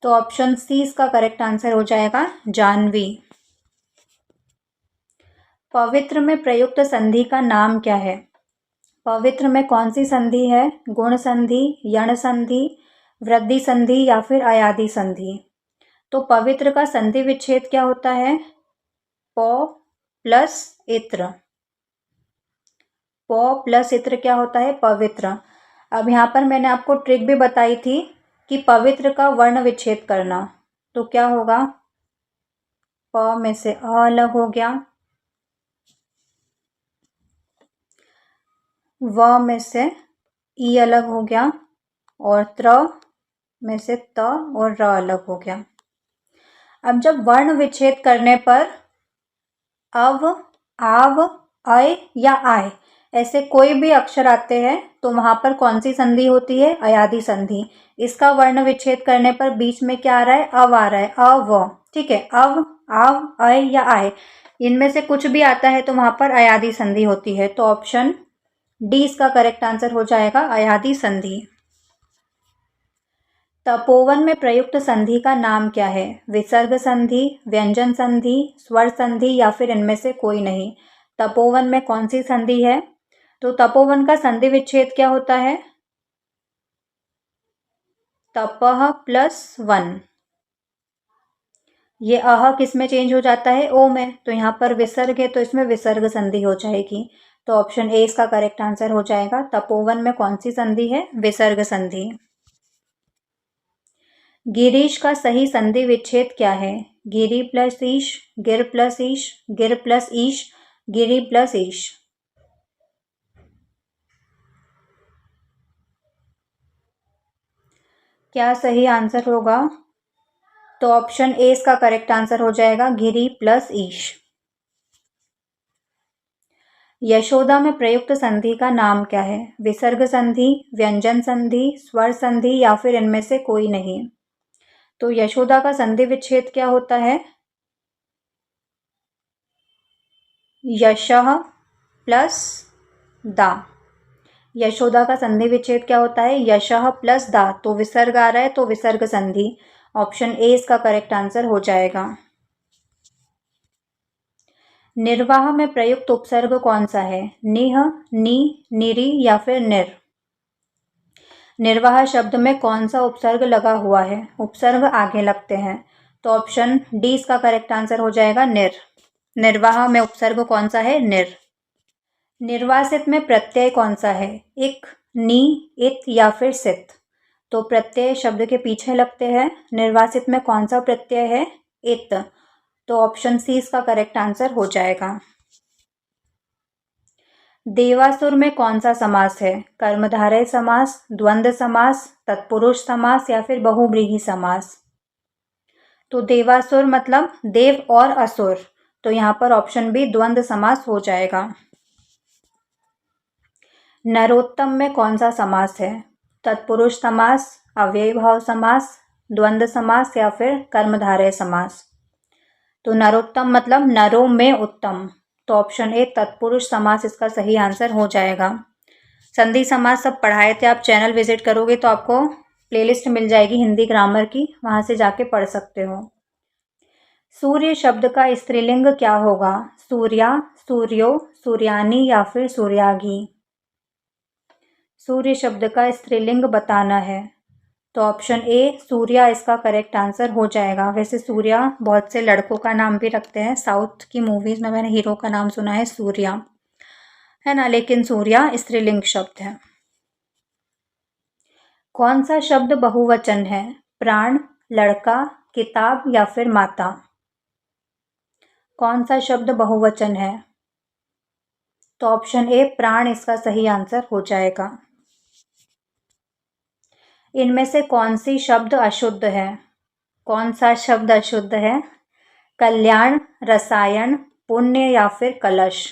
तो ऑप्शन सी इसका करेक्ट आंसर हो जाएगा, जानवी। पवित्र में प्रयुक्त संधि का नाम क्या है? पवित्र में कौन सी संधि है? गुण संधि, यण संधि, वृद्धि संधि या फिर अयादि संधि? तो पवित्र का संधि विच्छेद क्या होता है? पौ प्लस इत्र। पौ प्लस इत्र क्या होता है? पवित्र। अब यहाँ पर मैंने आपको ट्रिक भी बताई थी कि पवित्र का वर्ण विच्छेद करना, तो क्या होगा? प में से अ अलग हो गया, व में से ई अलग हो गया, और त्र में से त और र अलग हो गया। अब जब वर्ण विच्छेद करने पर अव, आव, अय या आय ऐसे कोई भी अक्षर आते हैं, तो वहां पर कौन सी संधि होती है? अयादि संधि। इसका वर्ण विच्छेद करने पर बीच में क्या आ रहा है? अव आ रहा है, अव। ठीक है, अव, आव, अय या आय, इनमें से कुछ भी आता है तो वहां पर अयादि संधि होती है। तो ऑप्शन डी इसका करेक्ट आंसर हो जाएगा, अयादि संधि। तपोवन में प्रयुक्त संधि का नाम क्या है? विसर्ग संधि, व्यंजन संधि, स्वर संधि या फिर इनमें से कोई नहीं? तपोवन में कौन सी संधि है? तो तपोवन का संधि विच्छेद क्या होता है? तपह प्लस वन। ये अह किस में चेंज हो जाता है? ओ में। तो यहाँ पर विसर्ग है तो इसमें विसर्ग संधि हो जाएगी। तो ऑप्शन ए इसका करेक्ट आंसर हो जाएगा। तपोवन में कौन सी संधि है? विसर्ग संधि। गिरीश का सही संधि विच्छेद क्या है? गिरी प्लस ईश, गिर प्लस ईश, गिर प्लस ईश, गिरी प्लस ईश। क्या सही आंसर होगा? तो ऑप्शन ए इसका करेक्ट आंसर हो जाएगा, गिरी प्लस ईश। यशोदा में प्रयुक्त संधि का नाम क्या है? विसर्ग संधि, व्यंजन संधि, स्वर संधि या फिर इनमें से कोई नहीं? तो यशोदा का संधि विच्छेद क्या होता है? यशः प्लस दा। यशोदा का संधि विच्छेद क्या होता है? यशः प्लस दा। तो विसर्ग आ रहा है तो विसर्ग संधि। ऑप्शन ए इसका करेक्ट आंसर हो जाएगा। निर्वाह में प्रयुक्त उपसर्ग कौन सा है? निह, नी, निरी या फिर निर? निर्वाह शब्द में कौन सा उपसर्ग लगा हुआ है? उपसर्ग आगे लगते हैं। तो ऑप्शन डी इसका करेक्ट आंसर हो जाएगा, निर। निर्वाह में उपसर्ग कौन सा है? निर। निर्वासित में प्रत्यय कौन सा है? इक, नी, इत या फिर सित? तो प्रत्यय शब्द के पीछे लगते हैं। निर्वासित में कौन सा प्रत्यय है? इत। तो ऑप्शन सी इसका करेक्ट आंसर हो जाएगा। देवासुर में कौन सा समास है? कर्मधारय समास, द्वंद्व समास, तत्पुरुष समास या फिर बहुव्रीहि समास? तो देवासुर मतलब देव और असुर, तो यहाँ पर ऑप्शन बी द्वंद्व समास हो जाएगा। नरोत्तम में कौन सा समास है? तत्पुरुष समास, अव्ययी भाव समास, द्वंद्व समास या फिर कर्मधारय समास? तो नरोत्तम मतलब नरों में उत्तम, तो ऑप्शन ए तत्पुरुष समास इसका सही आंसर हो जाएगा। संधि समास सब पढ़ाए थे, आप चैनल विजिट करोगे तो आपको प्लेलिस्ट मिल जाएगी हिंदी ग्रामर की, वहां से जाके पढ़ सकते हो। सूर्य शब्द का स्त्रीलिंग क्या होगा? सूर्या, सूर्यो, सूर्यानी या फिर सूर्यागी? सूर्य शब्द का स्त्रीलिंग बताना है, तो ऑप्शन ए सूर्या इसका करेक्ट आंसर हो जाएगा। वैसे सूर्या बहुत से लड़कों का नाम भी रखते हैं, साउथ की मूवीज में मैंने हीरो का नाम सुना है सूर्या, है ना, लेकिन सूर्या स्त्रीलिंग शब्द है। कौन सा शब्द बहुवचन है? प्राण, लड़का, किताब या फिर माता? कौन सा शब्द बहुवचन है? तो ऑप्शन ए प्राण इसका सही आंसर हो जाएगा। इनमें से कौन सी शब्द अशुद्ध है? कौन सा शब्द अशुद्ध है? कल्याण, रसायन, पुण्य या फिर कलश?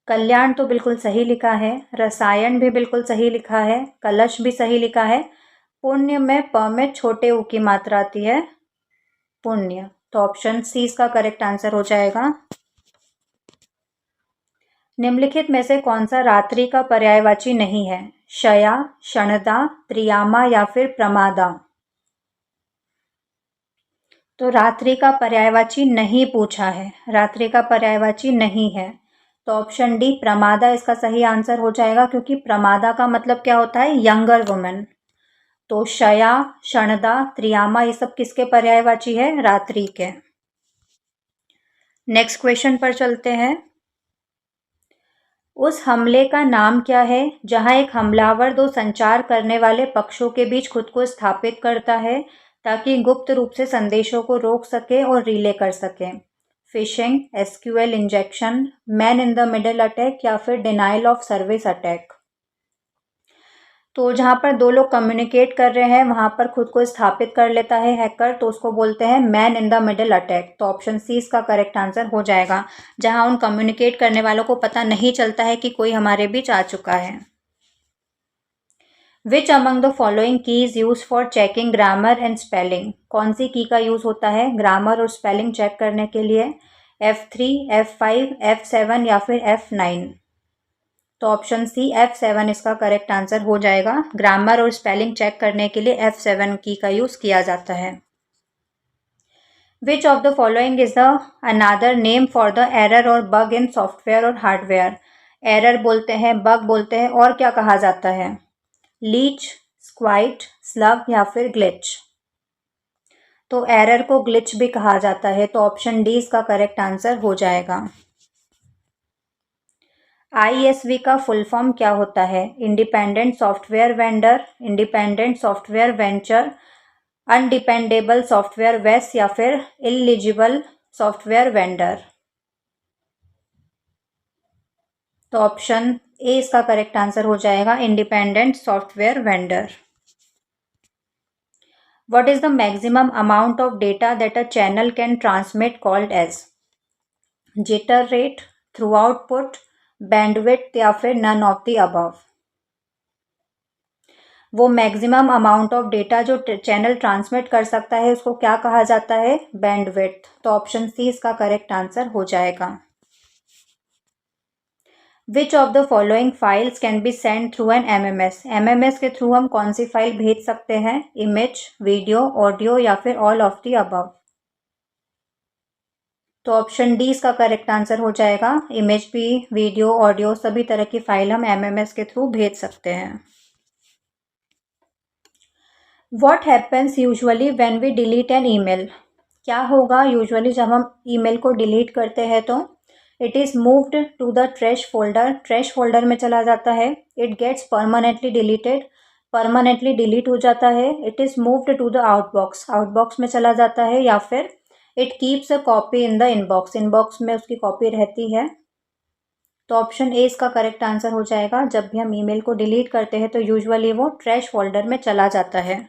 कल्याण तो बिल्कुल सही लिखा है, रसायन भी बिल्कुल सही लिखा है, कलश भी सही लिखा है। पुण्य में प में छोटे ऊ की मात्रा आती है, पुण्य, तो ऑप्शन सी इसका करेक्ट आंसर हो जाएगा। निम्नलिखित में से कौन सा रात्रि का पर्यायवाची नहीं है? शया, क्षणदा, त्रियामा या फिर प्रमादा? तो रात्रि का पर्यायवाची नहीं पूछा है, रात्रि का पर्यायवाची नहीं है, तो ऑप्शन डी प्रमादा इसका सही आंसर हो जाएगा, क्योंकि प्रमादा का मतलब क्या होता है? Younger women. तो शया, क्षणदा, त्रियामा ये सब किसके पर्यायवाची है? रात्रि के। नेक्स्ट क्वेश्चन पर चलते हैं। उस हमले का नाम क्या है जहां एक हमलावर दो संचार करने वाले पक्षों के बीच खुद को स्थापित करता है ताकि गुप्त रूप से संदेशों को रोक सके और रिले कर सके? Fishing, SQL injection, man in the middle attack या फिर डिनाइल ऑफ सर्विस अटैक? तो जहां पर दो लोग कम्युनिकेट कर रहे हैं वहां पर खुद को स्थापित कर लेता है हैकर, तो उसको बोलते हैं man in the middle attack, तो ऑप्शन सी इसका करेक्ट आंसर हो जाएगा। जहां उन कम्युनिकेट करने वालों को पता नहीं चलता है कि कोई हमारे बीच आ चुका है। Which among the following keys use for checking grammar and spelling? कौन सी की का यूज होता है ग्रामर और स्पेलिंग चेक करने के लिए? F3, F5, F7 या फिर F9? तो ऑप्शन सी F7 इसका करेक्ट आंसर हो जाएगा। ग्रामर और स्पेलिंग चेक करने के लिए F7 की का यूज किया जाता है। विच of the following is the another name for the error और बग इन सॉफ्टवेयर और हार्डवेयर? एरर बोलते हैं, बग बोलते हैं, और क्या कहा जाता है? लीच, स्क्वाइट, स्लग या फिर ग्लिच? तो एरर को ग्लिच भी कहा जाता है, तो ऑप्शन डी इसका करेक्ट आंसर हो जाएगा। ISV का फुल फॉर्म क्या होता है? Independent software vendor, independent software venture, undependable software ways या फिर इलिजिबल सॉफ्टवेयर वेंडर? तो ऑप्शन ए इसका करेक्ट आंसर हो जाएगा, independent software vendor. What is the maximum amount of data that a channel can transmit called as? Jitter rate, through output, bandwidth या फिर नन ऑफ द अबव? वो मैक्सिमम अमाउंट ऑफ डेटा जो चैनल ट्रांसमिट कर सकता है उसको क्या कहा जाता है? बैंडविड्थ, तो ऑप्शन सी इसका करेक्ट आंसर हो जाएगा। विच of the following files can be send through an MMS? MMS के थ्रू हम कौन सी फाइल भेज सकते हैं? इमेज, वीडियो, ऑडियो या फिर ऑल ऑफ द अबव? तो ऑप्शन डी इसका करेक्ट आंसर हो जाएगा। इमेज भी, वीडियो, ऑडियो सभी तरह की फाइल हम MMS के थ्रू भेज सकते हैं। What happens usually when we delete an email? क्या होगा यूजुअली जब हम ईमेल को डिलीट करते हैं? तो it is moved to the trash folder, trash folder में चला जाता है। It gets permanently deleted, permanently delete हो जाता है। It is moved to the outbox, outbox में चला जाता है, या फिर it keeps a copy in the inbox, inbox में उसकी कॉपी रहती है। तो ऑप्शन ए इसका करेक्ट आंसर हो जाएगा। जब भी हम ईमेल को डिलीट करते हैं तो यूजुअली वो ट्रैश फोल्डर में चला जाता है।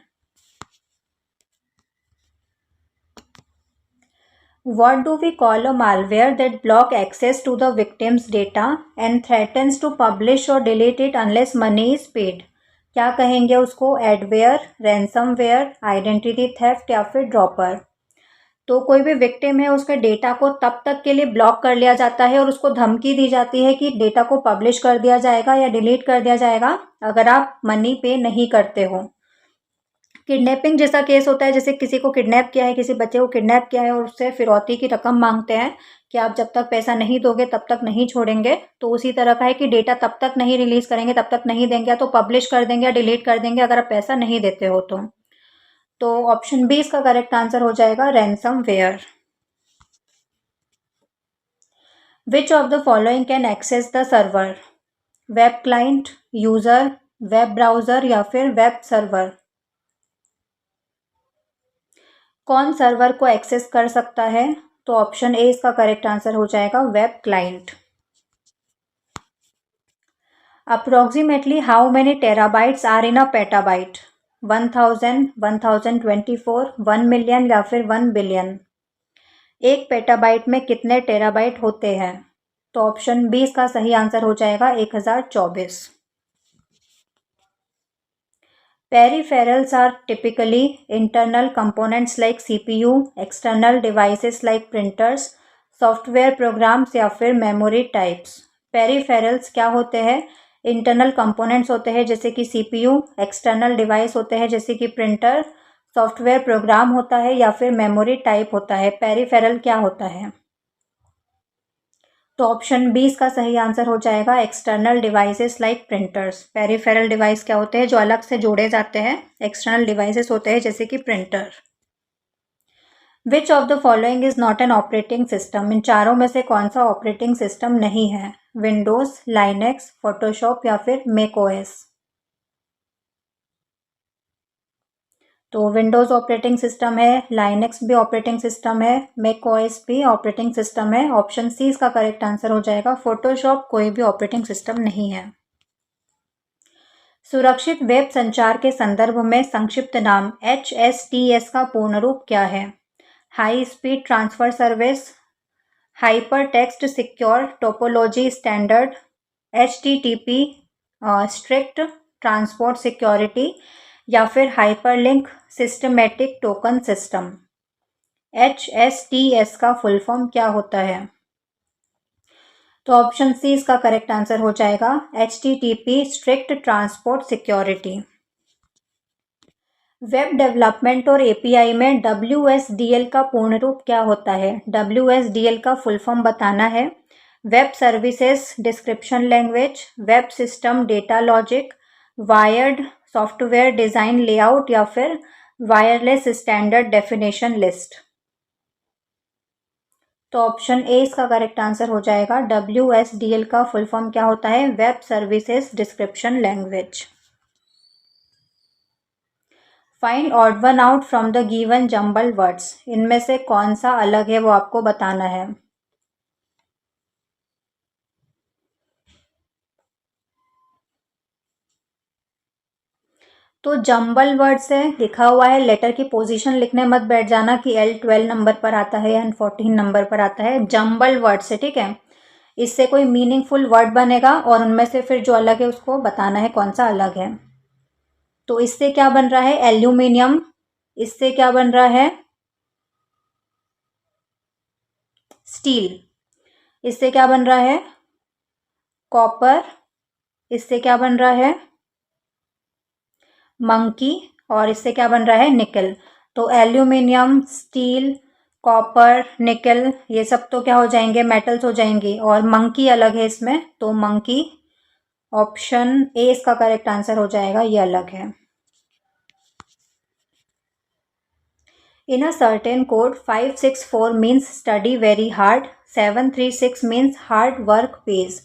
What do we call a malware that block access to the victim's data and threatens to publish or delete it unless money is paid? क्या कहेंगे उसको? एडवेयर, रैंसमवेयर, आइडेंटिटी थेफ्ट या फिर ड्रॉपर। तो कोई भी विक्टिम है उसके डेटा को तब तक के लिए ब्लॉक कर लिया जाता है और उसको धमकी दी जाती है कि डेटा को पब्लिश कर दिया जाएगा या डिलीट कर दिया जाएगा अगर आप मनी पे नहीं करते हो। किडनैपिंग जैसा केस होता है, जैसे किसी को किडनैप किया है, किसी बच्चे को किडनैप किया है और उससे फिरौती की रकम मांगते हैं कि आप जब तक पैसा नहीं दोगे तब तक नहीं छोड़ेंगे। तो उसी तरह का है कि डेटा तब तक नहीं रिलीज करेंगे, तब तक नहीं देंगे, या तो पब्लिश कर देंगे या डिलीट कर देंगे अगर आप पैसा नहीं देते हो तो ऑप्शन बी इसका करेक्ट आंसर हो जाएगा, ransomware. Which of the following can access the server? Web client, user, web browser या फिर वेब सर्वर। कौन सर्वर को एक्सेस कर सकता है? तो ऑप्शन ए इसका करेक्ट आंसर हो जाएगा, web client. Approximately how many terabytes are in a petabyte? 1000, 1024, 1 million या फिर 1 बिलियन। एक पेटाबाइट में कितने टेराबाइट होते हैं? तो ऑप्शन बी इसका सही आंसर हो जाएगा, 1024। Peripherals are typically internal components like CPU, external devices like printers, software programmes या फिर मेमोरी टाइप्स। पेरिफेरल्स क्या होते हैं? इंटरनल कंपोनेंट्स होते हैं जैसे कि सीपीयू, एक्सटर्नल डिवाइस होते हैं जैसे कि प्रिंटर, सॉफ्टवेयर प्रोग्राम होता है या फिर मेमोरी टाइप होता है। पेरिफेरल क्या होता है? तो ऑप्शन बी इसका सही आंसर हो जाएगा, external devices like printers. Peripheral device क्या होते हैं? जो अलग से जोड़े जाते हैं। एक्सटर्नल डिवाइसेस होते हैं जैसे कि printer. Which of the following is not an operating system? इन चारों में से कौन सा ऑपरेटिंग सिस्टम नहीं है? विंडोज, लाइनेक्स, फोटोशॉप या फिर मैक ओएस। तो विंडोज़ ऑपरेटिंग सिस्टम है, लाइनेक्स भी ऑपरेटिंग सिस्टम है, मैक ओएस भी ऑपरेटिंग सिस्टम है। ऑप्शन सी इसका करेक्ट आंसर हो जाएगा। फोटोशॉप कोई भी ऑपरेटिंग सिस्टम नहीं है। सुरक्षित वेब संचार के संदर्भ में संक्षिप्त नाम HSTS का पूर्ण रूप क्या है? High speed transfer service, hyper text secure topology standard, HTTP strict transport security या फिर hyperlink systematic token system. HSTS का फुल फॉर्म क्या होता है? तो ऑप्शन सी इसका करेक्ट आंसर हो जाएगा, HTTP strict transport security. Web development और एपीआई में WSDL का पूर्ण रूप क्या होता है? WSDL का फुल फॉर्म बताना है। Web services description language, web system data logic, wired software design layout या फिर वायरलेस स्टैंडर्ड डेफिनेशन लिस्ट। तो ऑप्शन ए इसका करेक्ट आंसर हो जाएगा। WSDL का फुल फॉर्म क्या होता है? Web services description language. Find odd one out from the given jumbled words. इनमें से कौन सा अलग है वो आपको बताना है। तो जम्बल वर्ड से लिखा हुआ है, लेटर की पोजीशन लिखने मत बैठ जाना कि L12 नंबर पर आता है या N14 नंबर पर आता है। जम्बल वर्ड से, ठीक है, इससे कोई मीनिंगफुल वर्ड बनेगा और उनमें से फिर जो अलग है उसको बताना है कौन सा अलग है। तो इससे क्या बन रहा है? एल्यूमिनियम। इससे क्या बन रहा है? स्टील। इससे क्या बन रहा है? कॉपर। इससे क्या बन रहा है? मंकी। और इससे क्या बन रहा है? निकल। तो एल्यूमिनियम, स्टील, कॉपर, निकल, ये सब तो क्या हो जाएंगे? मेटल्स हो जाएंगी। और मंकी अलग है इसमें, तो मंकी ऑप्शन ए इसका करेक्ट आंसर हो जाएगा, ये अलग है। In a certain code, 564 means study very hard, 736 means hard work pays,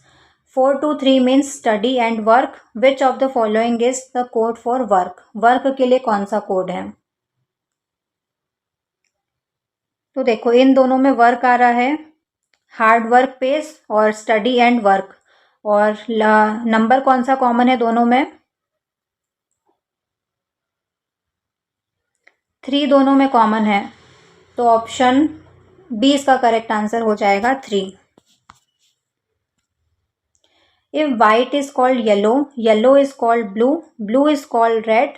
423 means study and work. Which of the following is the code for work? Work के लिए कौन सा कोड है? तो देखो इन दोनों में वर्क आ रहा है, हार्ड वर्क पेस और स्टडी एंड वर्क। और नंबर कौन सा कॉमन है दोनों में? 3 दोनों में कॉमन है, तो ऑप्शन बी इसका करेक्ट आंसर हो जाएगा 3। If white is called yellow, yellow is called blue, blue is called red,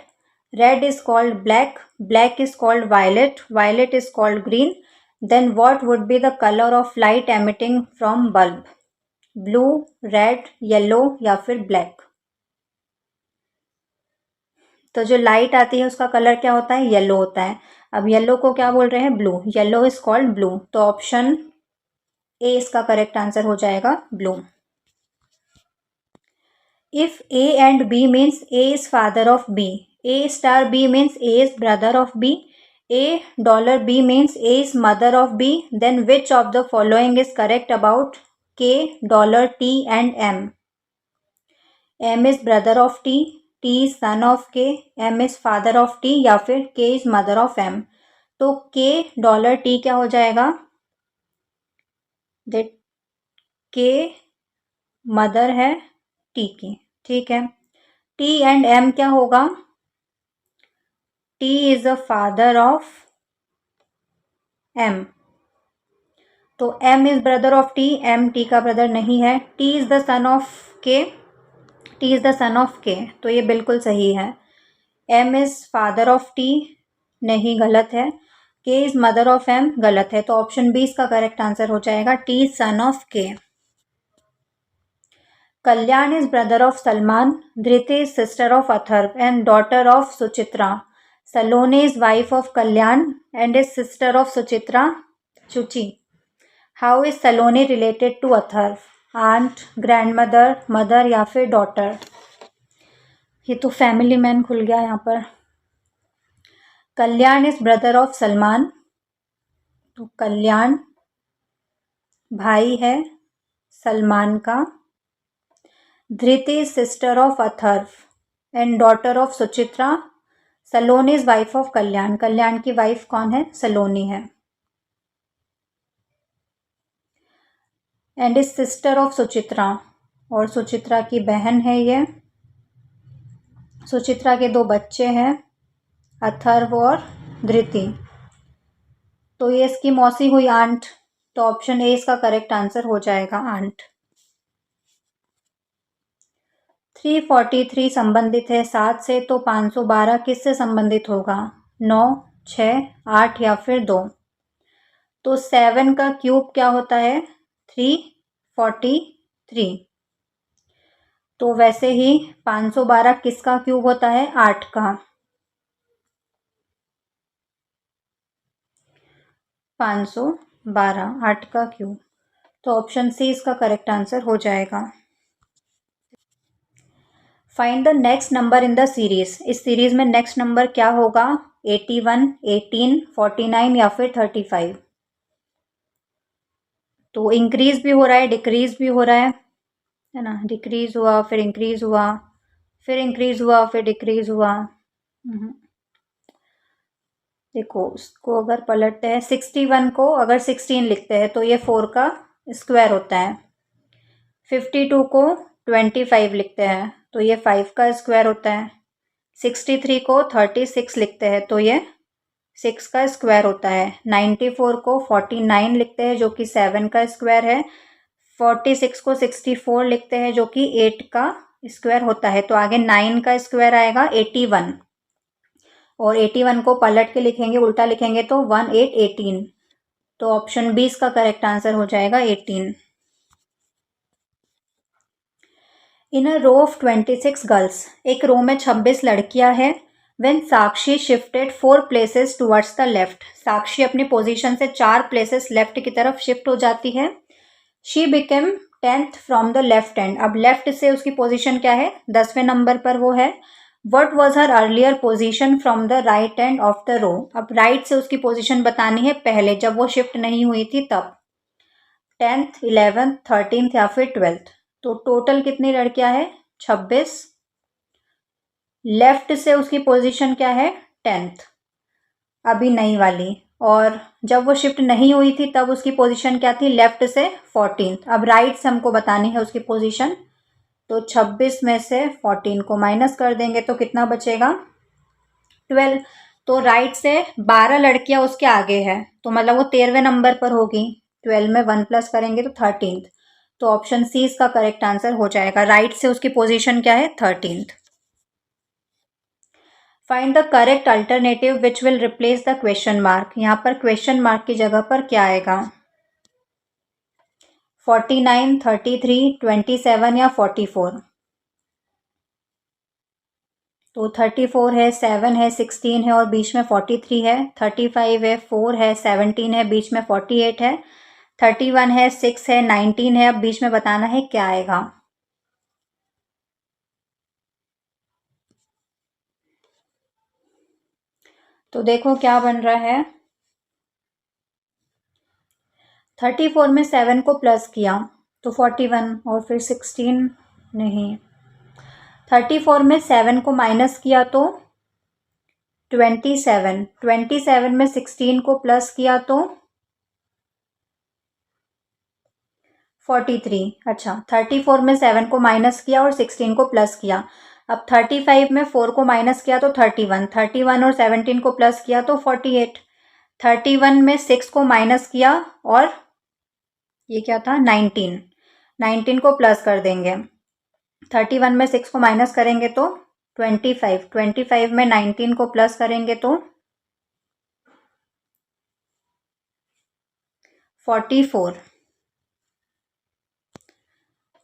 red is called black, black is called violet, violet is called green, then what would be the color of light emitting from bulb? Blue, red, yellow या फिर black? तो जो लाइट आती है उसका कलर क्या होता है? येलो होता है। अब येलो को क्या बोल रहे हैं? Blue. Yellow is called blue, तो ऑप्शन ए इसका करेक्ट आंसर हो जाएगा blue. If A and B means A is father of B, A star B means A is brother of B, $B means A is mother of B, then which of the following is correct about K, $T and M? M is brother of T, T is son of K, M is father of T या फिर K is mother of M? तो K $T क्या हो जाएगा? that K मदर है T की, ठीक है। T एंड M क्या होगा? T is the father of M, तो M is brother of T, M T का ब्रदर नहीं है। T is the son of K, T is the son of K, तो ये बिल्कुल सही है। M is father of T नहीं, गलत है। K is mother of M गलत है, तो ऑप्शन बी इसका करेक्ट आंसर हो जाएगा T is son of K। Kalyan is brother of Salman, Dhriti is sister of Atharv and daughter of Suchitra. Saloni is wife of Kalyan and is sister of Suchitra, Chuchi. How is Saloni related to Atharv? Aunt, grandmother, mother या फिर daughter? ये तो फैमिली मैन खुल गया यहाँ पर। Kalyan is brother of Salman, तो कल्याण भाई है सलमान का। Dhriti is sister of Atharva and daughter of Suchitra. Saloni is wife of Kalyan, Kalyan की वाइफ कौन है? सलोनी है। And is sister of Suchitra, और सुचित्रा की बहन है ये। सुचित्रा के 2 बच्चे हैं, अथर्व और धृति, तो ये इसकी मौसी हुई, आंट, तो ऑप्शन ए इसका करेक्ट आंसर हो जाएगा आंट। 343 संबंधित है 7 से, तो 512 किससे संबंधित होगा? 9, 6, 8 या फिर 2? तो 7 का क्यूब क्या होता है? 343। तो वैसे ही 512 किसका क्यूब होता है? 8 का। 512 8 का क्यूब, तो ऑप्शन सी इसका करेक्ट आंसर हो जाएगा। Find the next number in the series, इस सीरीज में नेक्स्ट नंबर क्या होगा? 81, 18, 49 या फिर 35? तो इंक्रीज भी हो रहा है, डिक्रीज भी हो रहा है ना? डिक्रीज हुआ, फिर इंक्रीज हुआ, फिर इंक्रीज हुआ, फिर डिक्रीज हुआ। देखो उसको अगर पलटते हैं, 61 को अगर 16 लिखते हैं तो ये 4 का स्क्वायर होता है। 52 को 25 लिखते हैं तो ये 5 का स्क्वायर होता है। 63 को 36 लिखते हैं तो ये 6 का स्क्वायर होता है। 94 को 49 लिखते हैं जो कि 7 का स्क्वायर है। 46 को 64 लिखते हैं जो कि 8 का स्क्वायर होता है। तो आगे 9 का स्क्वायर आएगा 81, और 81 को पलट के लिखेंगे, उल्टा लिखेंगे तो 1 8 18, तो ऑप्शन बी इसका करेक्ट आंसर हो जाएगा 18। इन अ रो ऑफ 26 गर्ल्स, एक रो में 26 लड़कियां हैं। When Sakshi shifted 4 places towards the left, Sakshi अपनी पोजीशन से 4 प्लेसेस लेफ्ट की तरफ शिफ्ट हो जाती है। She became 10th from the left and, अब लेफ्ट से उसकी पोजीशन क्या है? 10वें नंबर पर वो है। What was her earlier position from the right end of the row, अब राइट से उसकी पोजीशन बतानी है पहले जब वो शिफ्ट नहीं हुई थी तब। 10th, 11th, 13th या फिर 12th? तो टोटल कितनी लड़कियां है? 26। लेफ्ट से उसकी पोजीशन क्या है? 10th, अभी नई वाली। और जब वो शिफ्ट नहीं हुई थी तब उसकी पोजीशन क्या थी? लेफ्ट से 14th। अब राइट से हमको बतानी है उसकी पोजीशन, तो 26 में से 14 को माइनस कर देंगे तो कितना बचेगा 12। तो राइट से 12 लड़कियां उसके आगे है, तो मतलब वो 13वें नंबर पर होगी। 12 में 1 प्लस करेंगे तो 13th। तो ऑप्शन सी इसका करेक्ट आंसर हो जाएगा। राइट से उसकी पोजीशन क्या है 13th। Find the correct alternative which will replace the question mark. यहाँ पर क्वेश्चन मार्क की जगह पर क्या आएगा 49, 33, 27 या 44। तो 34 है, 7 है, 16 है और बीच में 43 है। 35 है, 4 है, 17 है, बीच में 48 है। 31 है, 6 है, 19 है। अब बीच में बताना है क्या आएगा। तो देखो क्या बन रहा है। 34 में 7 को प्लस किया तो 41 और फिर 16 नहीं। 34 में 7 को माइनस किया तो 27। 27 में 16 को प्लस किया तो 43। अच्छा, 34 में 7 को माइनस किया और 16 को प्लस किया। अब 35 में 4 को माइनस किया तो 31। 31 और 17 को प्लस किया तो 48। 31 में 6 को माइनस किया और ये क्या था 19। 19 को प्लस कर देंगे। 31 में 6 को माइनस करेंगे तो 25। 25 में 19 को प्लस करेंगे तो 44।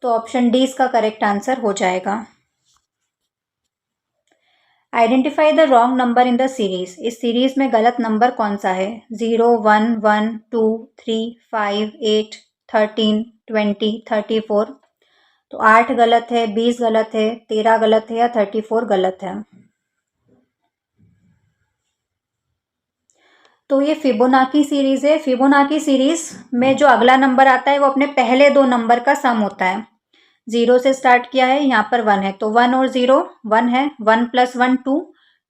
तो ऑप्शन डी इसका करेक्ट आंसर हो जाएगा। Identify the wrong number in the series. इस सीरीज में गलत नंबर कौन सा है 0, 1, 1, 2, 3, 5, 8, 13, 20, 34। तो 8 गलत है, 20 गलत है, 13 गलत है या 34 गलत है। तो ये फिबोनाकी सीरीज है। फिबोनाकी सीरीज में जो अगला नंबर आता है वो अपने पहले दो नंबर का सम होता है। 0 से स्टार्ट किया है, यहाँ पर 1 है तो 1 और 0 1 है। 1 + 1 2,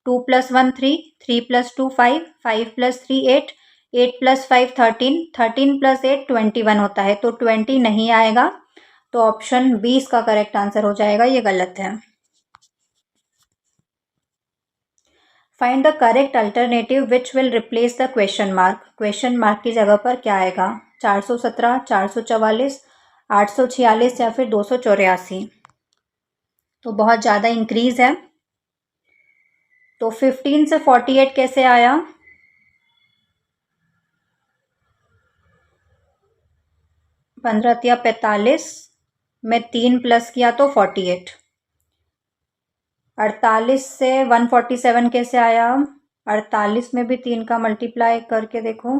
2 + 1 3, 3 + 2 5, 5 + 3 8, 8 + 5 13, 13 + 8 21 होता है। तो 20 नहीं आएगा। तो ऑप्शन 20 का करेक्ट आंसर हो जाएगा, ये गलत है। Find the correct alternative which will replace the question mark. Question mark की जगह पर क्या आएगा 417, 444, 846 या फिर 284। तो बहुत ज़्यादा इंक्रीज है। तो 15 से 48 कैसे आया 15 या 45 में 3 प्लस किया तो 48। 48 से 147 कैसे आया 48 में भी 3 का मल्टीप्लाई करके देखो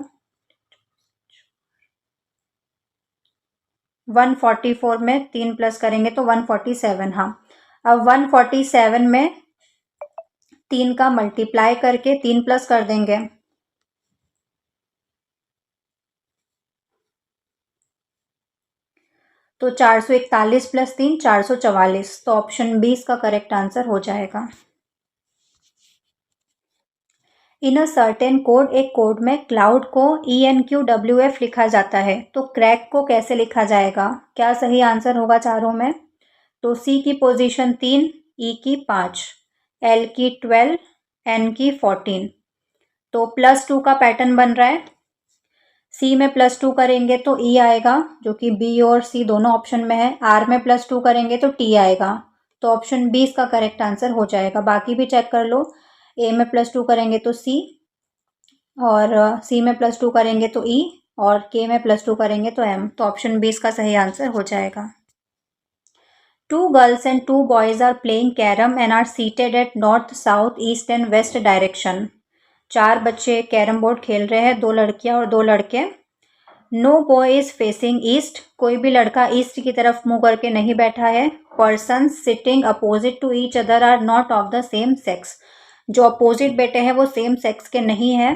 144 में 3 प्लस करेंगे तो 147। हाँ, अब 147 में 3 का मल्टीप्लाई करके 3 प्लस कर देंगे तो 441 + 3 444। तो ऑप्शन 20 का करेक्ट आंसर हो जाएगा। इन अ सर्टेन कोड, एक कोड में क्लाउड को ENQWF लिखा जाता है, तो क्रैक को कैसे लिखा जाएगा। क्या सही आंसर होगा चारों में। तो सी की पोजीशन 3, ई की 5, एल की 12, एन की 14। तो +2 का पैटर्न बन रहा है। सी में +2 करेंगे तो ई आएगा, जो कि बी और सी दोनों ऑप्शन में है। आर में +2 करेंगे तो टी आएगा। तो ऑप्शन 20 का करेक्ट आंसर हो जाएगा। बाकी भी चेक कर लो। ए में +2 करेंगे तो सी, और सी में +2 करेंगे तो ई, और के में +2 करेंगे तो एम। तो ऑप्शन 20 का सही आंसर हो जाएगा। 2 girls and 2 boys are playing carom and are seated at north, south, east and west direction. 4 बच्चे कैरम बोर्ड खेल रहे हैं, 2 लड़कियां और 2 लड़के। No boy is facing east. कोई भी लड़का ईस्ट की तरफ मुंह करके नहीं बैठा है। Person sitting opposite to each other are not of the same sex. जो अपोजिट बैठे हैं वो सेम सेक्स के नहीं है।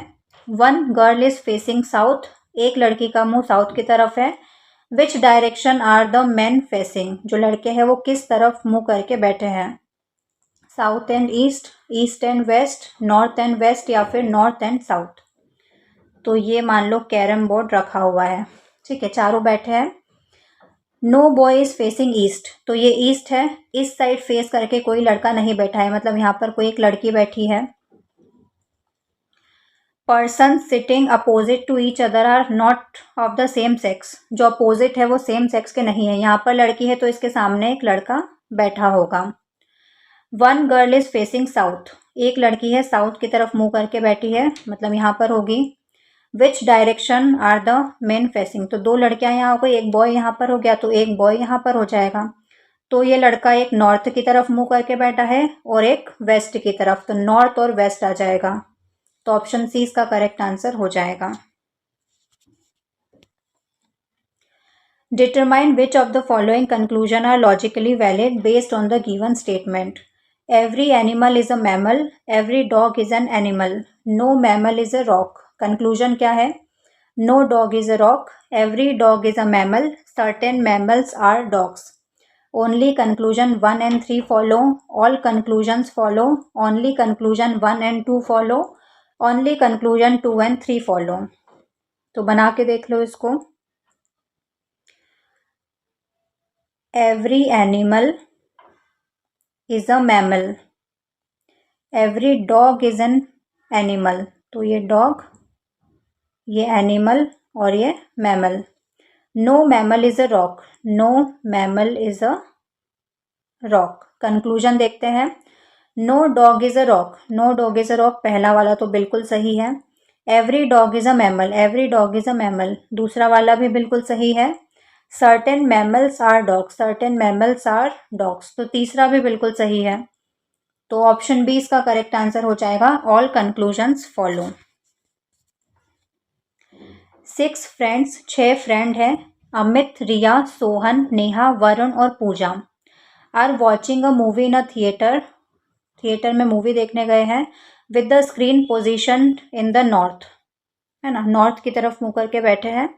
1 गर्ल इज फेसिंग साउथ। एक लड़की का मुंह साउथ की तरफ है। Which direction are the man facing. जो लड़के हैं वो किस तरफ मुंह करके बैठे हैं। South and east, east and west, north and west या फिर नॉर्थ एंड साउथ। तो ये मान लो कैरम बोर्ड रखा हुआ है, ठीक है, चारों बैठे हैं। No boy is facing east, तो ये ईस्ट है, इस साइड फेस करके कोई लड़का नहीं बैठा है, मतलब यहाँ पर कोई एक लड़की बैठी है। Person sitting opposite to each other are not of the same sex, जो अपोजिट है वो सेम सेक्स के नहीं है, यहाँ पर लड़की है तो इसके सामने एक लड़का बैठा होगा। One girl is facing south, एक लड़की है साउथ की तरफ मुंह करके बैठी है, मतलब यहाँ पर होगी। Which direction are the men facing, तो दो लड़कियां यहाँ हो गई, एक बॉय यहाँ पर हो गया, तो एक बॉय यहाँ पर हो जाएगा। तो ये लड़का एक नॉर्थ की तरफ मुंह करके बैठा है और एक वेस्ट की तरफ, तो नॉर्थ और वेस्ट आ जाएगा। तो ऑप्शन सी इसका करेक्ट आंसर हो जाएगा। Determine which of the following conclusion are logically valid based on the given statement. Every animal is a mammal, every dog is an animal, no mammal is a rock. Conclusion क्या है? No dog is a rock, every dog is a mammal, certain mammals are dogs. Only conclusion 1 and 3 follow, all conclusions follow, only conclusion 1 and 2 follow, only conclusion 2 and 3 follow। तो बना के देख लो इसको। Every animal is a mammal, every dog is an animal, तो ये डॉग, ये एनिमल और ये mammal. No mammal is a rock, no mammal is a rock. Conclusion देखते हैं। No dog is a rock, no dog is a rock, पहला वाला तो बिल्कुल सही है। Every dog is a mammal, every dog is a mammal, दूसरा वाला भी बिल्कुल सही है। Certain mammals are dogs, certain mammals are dogs, तो तीसरा भी बिल्कुल सही है। तो ऑप्शन बी इसका करेक्ट आंसर हो जाएगा, all conclusions follow. 6 friends, 6 friend हैं, अमित, रिया, सोहन, नेहा, वरुण और Pooja, are watching a movie in a theatre, theatre में मूवी देखने गए हैं, with the screen position in the north, है ना, नॉर्थ की तरफ मुँह करके बैठे हैं।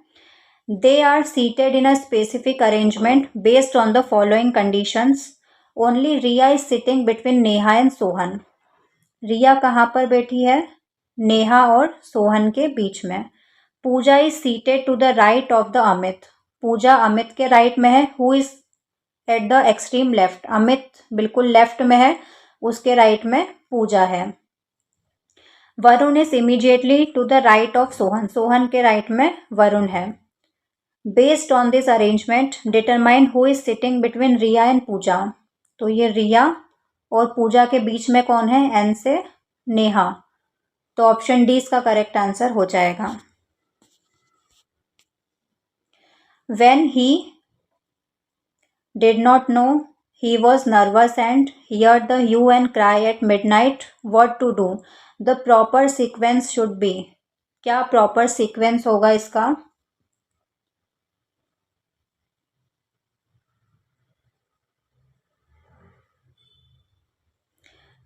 They are seated in a specific arrangement based on the following conditions. Only Riya is sitting between Neha and Sohan, Riya कहाँ पर बैठी है? नेहा और सोहन के बीच में। Pooja is seated to the right of the Amit, Pooja Amit के राइट में है। Who is at the extreme left, Amit बिल्कुल लेफ्ट में है, उसके राइट में पूजा है। Varun is immediately to the right of Sohan, Sohan के राइट में वरुण है। Based on this arrangement determine who is sitting between Riya and Pooja, तो ये रिया और पूजा के बीच में कौन है? एन से नेहा, तो ऑप्शन डी इसका करेक्ट आंसर हो जाएगा। When he did not know, he was nervous and heard the hue and cry at midnight, what to do? The proper sequence should be, क्या proper sequence होगा इसका?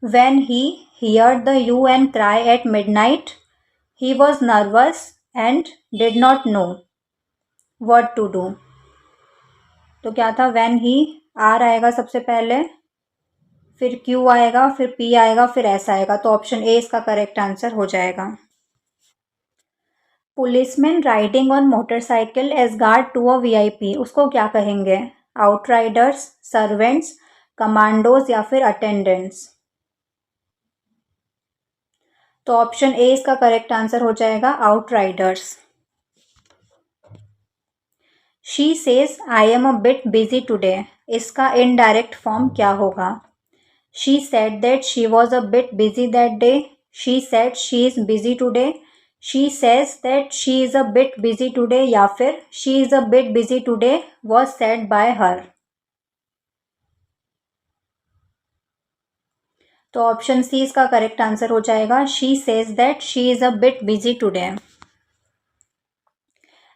When he heard the hue and cry at midnight, he was nervous and did not know what to do। तो क्या था? when he, आर आएगा सबसे पहले, फिर क्यू आएगा, फिर पी आएगा, फिर एस आएगा, तो ऑप्शन ए इसका करेक्ट आंसर हो जाएगा। Policeman riding on motorcycle as guard to a VIP, उसको क्या कहेंगे? आउटराइडर्स, सर्वेंट्स, कमांडोज या फिर अटेंडेंट्स। तो ऑप्शन ए इसका करेक्ट आंसर हो जाएगा, Outriders. She says I am a bit busy today, इसका इनडायरेक्ट फॉर्म क्या होगा? She said that she was a bit busy that day, she said she is busy today, she says that she is a bit busy today, या फिर she is a bit busy today was said bye हर। तो ऑप्शन सी इसका करेक्ट आंसर हो जाएगा, she says that she is a bit busy today.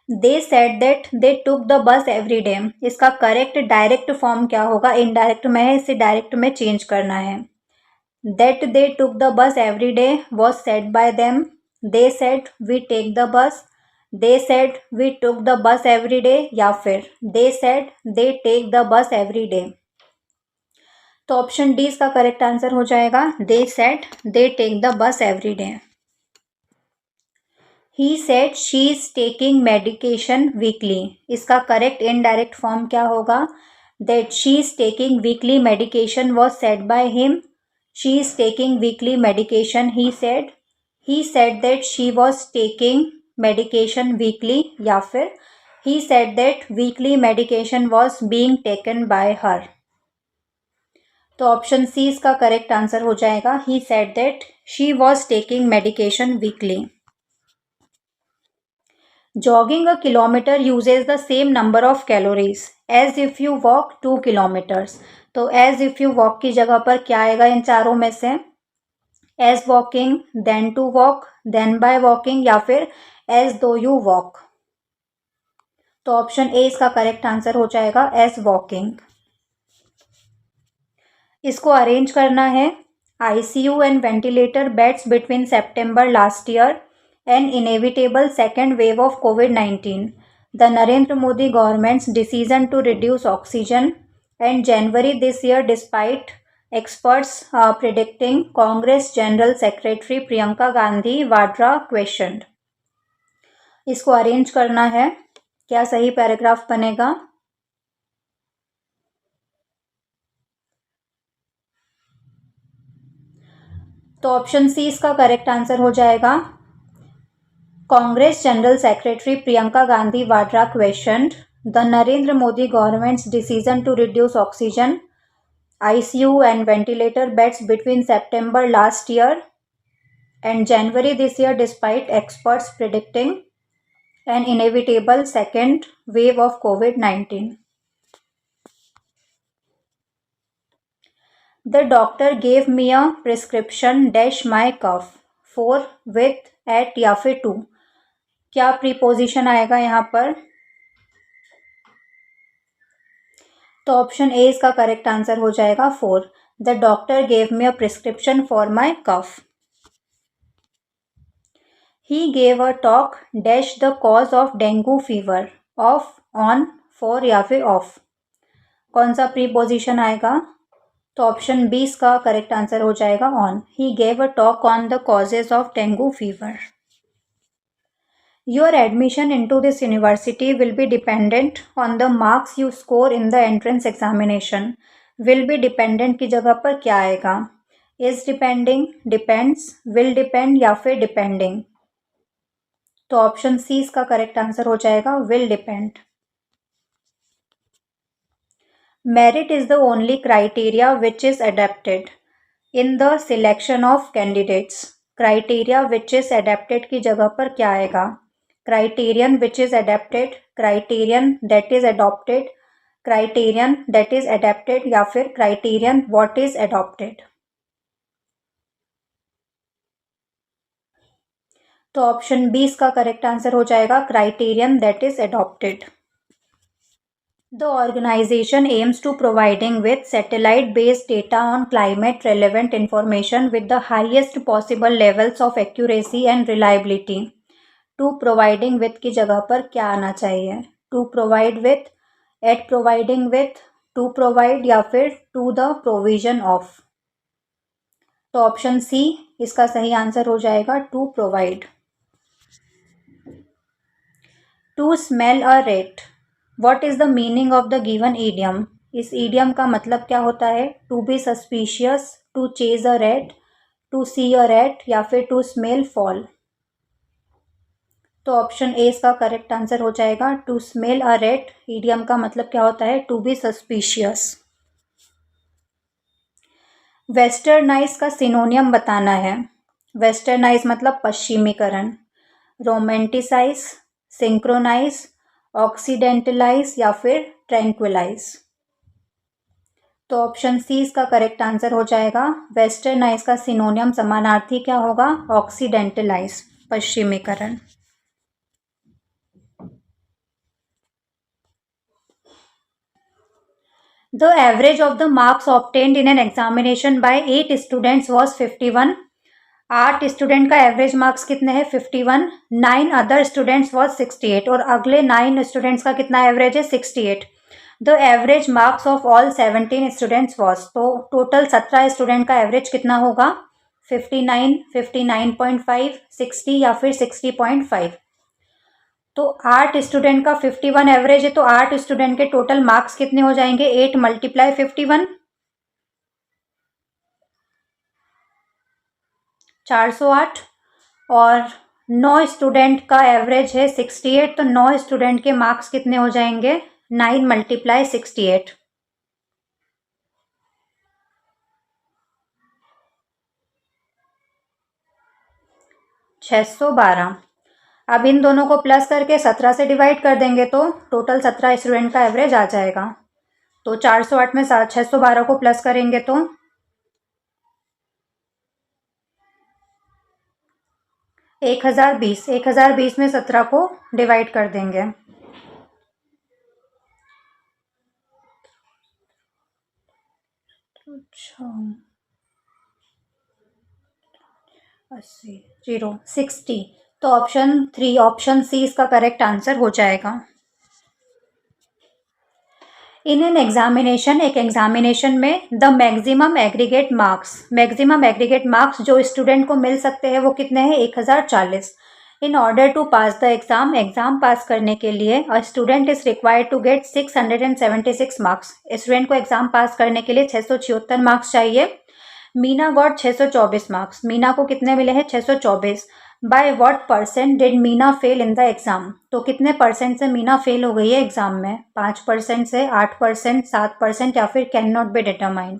They said that they took the bus every day, इसका करेक्ट डायरेक्ट फॉर्म क्या होगा? इनडायरेक्ट में है, इसे डायरेक्ट में चेंज करना है। That they took the bus every day was said by them, they said we take the bus, they said we took the bus every day, या फिर they said they take the bus every day. तो ऑप्शन डी इसका करेक्ट आंसर हो जाएगा, they said they take the bus every day. He said she is taking medication weekly, इसका करेक्ट इनडायरेक्ट फॉर्म क्या होगा? That she is taking weekly medication was said by him, she is taking weekly medication he said that she was taking medication weekly, या फिर he said that weekly medication was being taken by हर। तो ऑप्शन सी इसका करेक्ट आंसर हो जाएगा, he said that she was taking medication weekly. Jogging a kilometer uses the same number of calories as if you walk 2 kilometers. तो as if you walk की जगह पर क्या आएगा इन चारों में से? as walking, then to walk, then by walking, या फिर as though you walk। तो ऑप्शन ए इसका करेक्ट आंसर हो जाएगा, as walking। इसको अरेंज करना है। ICU and ventilator beds between September last year and inevitable second wave of COVID-19. The Narendra Modi government's decision to reduce oxygen and January this year despite experts predicting, Congress General Secretary Priyanka Gandhi Vadra questioned। इसको अरेंज करना है, क्या सही पैराग्राफ बनेगा? तो ऑप्शन सी इसका करेक्ट आंसर हो जाएगा। Congress general secretary Priyanka Gandhi Vadra questioned the Narendra Modi government's decision to reduce oxygen, ICU and ventilator beds between September last year and January this year despite experts predicting an inevitable second wave of COVID-19. The doctor gave me a prescription dash my cough for with at या फिर to, क्या प्रीपोजिशन आएगा यहाँ पर? तो ऑप्शन ए इसका करेक्ट आंसर हो जाएगा, four. The doctor gave me a prescription for my cough. He gave a talk dash the cause of dengue fever, of, on, for या फिर ऑफ, कौन सा प्रीपोजिशन आएगा? तो ऑप्शन बी इसका करेक्ट आंसर हो जाएगा, on. He gave a talk on the causes of dengue fever. Your admission into this university will be dependent on the marks you score in the entrance examination. Will be dependent की जगह पर क्या आएगा? Is depending, depends, will depend या फिर depending। तो ऑप्शन सी इसका करेक्ट आंसर हो जाएगा, will depend। Merit is the only criteria which is adapted in the selection of candidates. Criteria which is adapted की जगह पर क्या आएगा? Criterion which is adapted, criterion that is adopted, criterion that is adapted या फिर criterion what is adopted। तो ऑप्शन बी इसका करेक्ट आंसर हो जाएगा, criterion that is adopted। The organization aims to providing with satellite-based data on climate-relevant information with the highest possible levels of accuracy and reliability। To providing with की जगह पर क्या आना चाहिए? To provide with, at providing with, to provide या फिर टू द प्रोविजन ऑफ। तो ऑप्शन सी इसका सही आंसर हो जाएगा, to provide. To smell a rat, what is the meaning of the given idiom? इस ईडियम का मतलब क्या होता है? To be suspicious, to chase a rat, to see a rat या फिर टू स्मेल फॉल। तो ऑप्शन ए इसका करेक्ट आंसर हो जाएगा, to smell a rat. Idiom का मतलब क्या होता है? To be suspicious. वेस्टर्नाइज का सिनोनियम बताना है। वेस्टर्नाइज मतलब पश्चिमीकरण। रोमेंटिसाइज, सिंक्रोनाइज, ऑक्सीडेंटलाइज या फिर ट्रैंक्विलाइज। तो ऑप्शन सी इसका करेक्ट आंसर हो जाएगा। वेस्टर्नाइज का सिनोनियम समानार्थी क्या होगा? ऑक्सीडेंटलाइज, पश्चिमीकरण। The average of the marks obtained in an examination by 8 students was 51. 8 student का एवरेज मार्क्स कितने हैं? 51. 9 अदर स्टूडेंट्स वॉज 68 और अगले 9 स्टूडेंट्स का कितना एवरेज है? 68. The average marks of all 17 students was, तो टोटल 17 स्टूडेंट का एवरेज कितना होगा? 59, 59.5, 60 या फिर 60.5। तो 8 स्टूडेंट का 51 एवरेज है, तो 8 स्टूडेंट के टोटल मार्क्स कितने हो जाएंगे? 8 × 51, 408। और 9 स्टूडेंट का एवरेज है 68, तो 9 स्टूडेंट के मार्क्स कितने हो जाएंगे? 9 × 68, 612। अब इन दोनों को प्लस करके 17 से डिवाइड कर देंगे तो टोटल 17 स्टूडेंट का एवरेज आ जाएगा। तो 408 में 612 को प्लस करेंगे तो 1020, 1020 में 17 को डिवाइड कर देंगे। अच्छा, 80, 0, 60। तो ऑप्शन 3, ऑप्शन सी इसका करेक्ट आंसर हो जाएगा। इन एन एग्जामिनेशन, एक एग्जामिनेशन में द मैक्सिमम एग्रीगेट मार्क्स जो स्टूडेंट को मिल सकते हैं वो कितने हैं? 1040। In order to pass the exam pass करने के लिए a student is required to get 676 marks. Student को एग्जाम पास करने के लिए 676 मार्क्स चाहिए। Meena got 624 marks. मीना को कितने मिले हैं? 624। By what percent did Meena fail in the exam? तो कितने परसेंट से मीना फेल हो गई है एग्जाम में? 5% से, 8%, 7% या फिर कैन नॉट बी डिटरमाइन।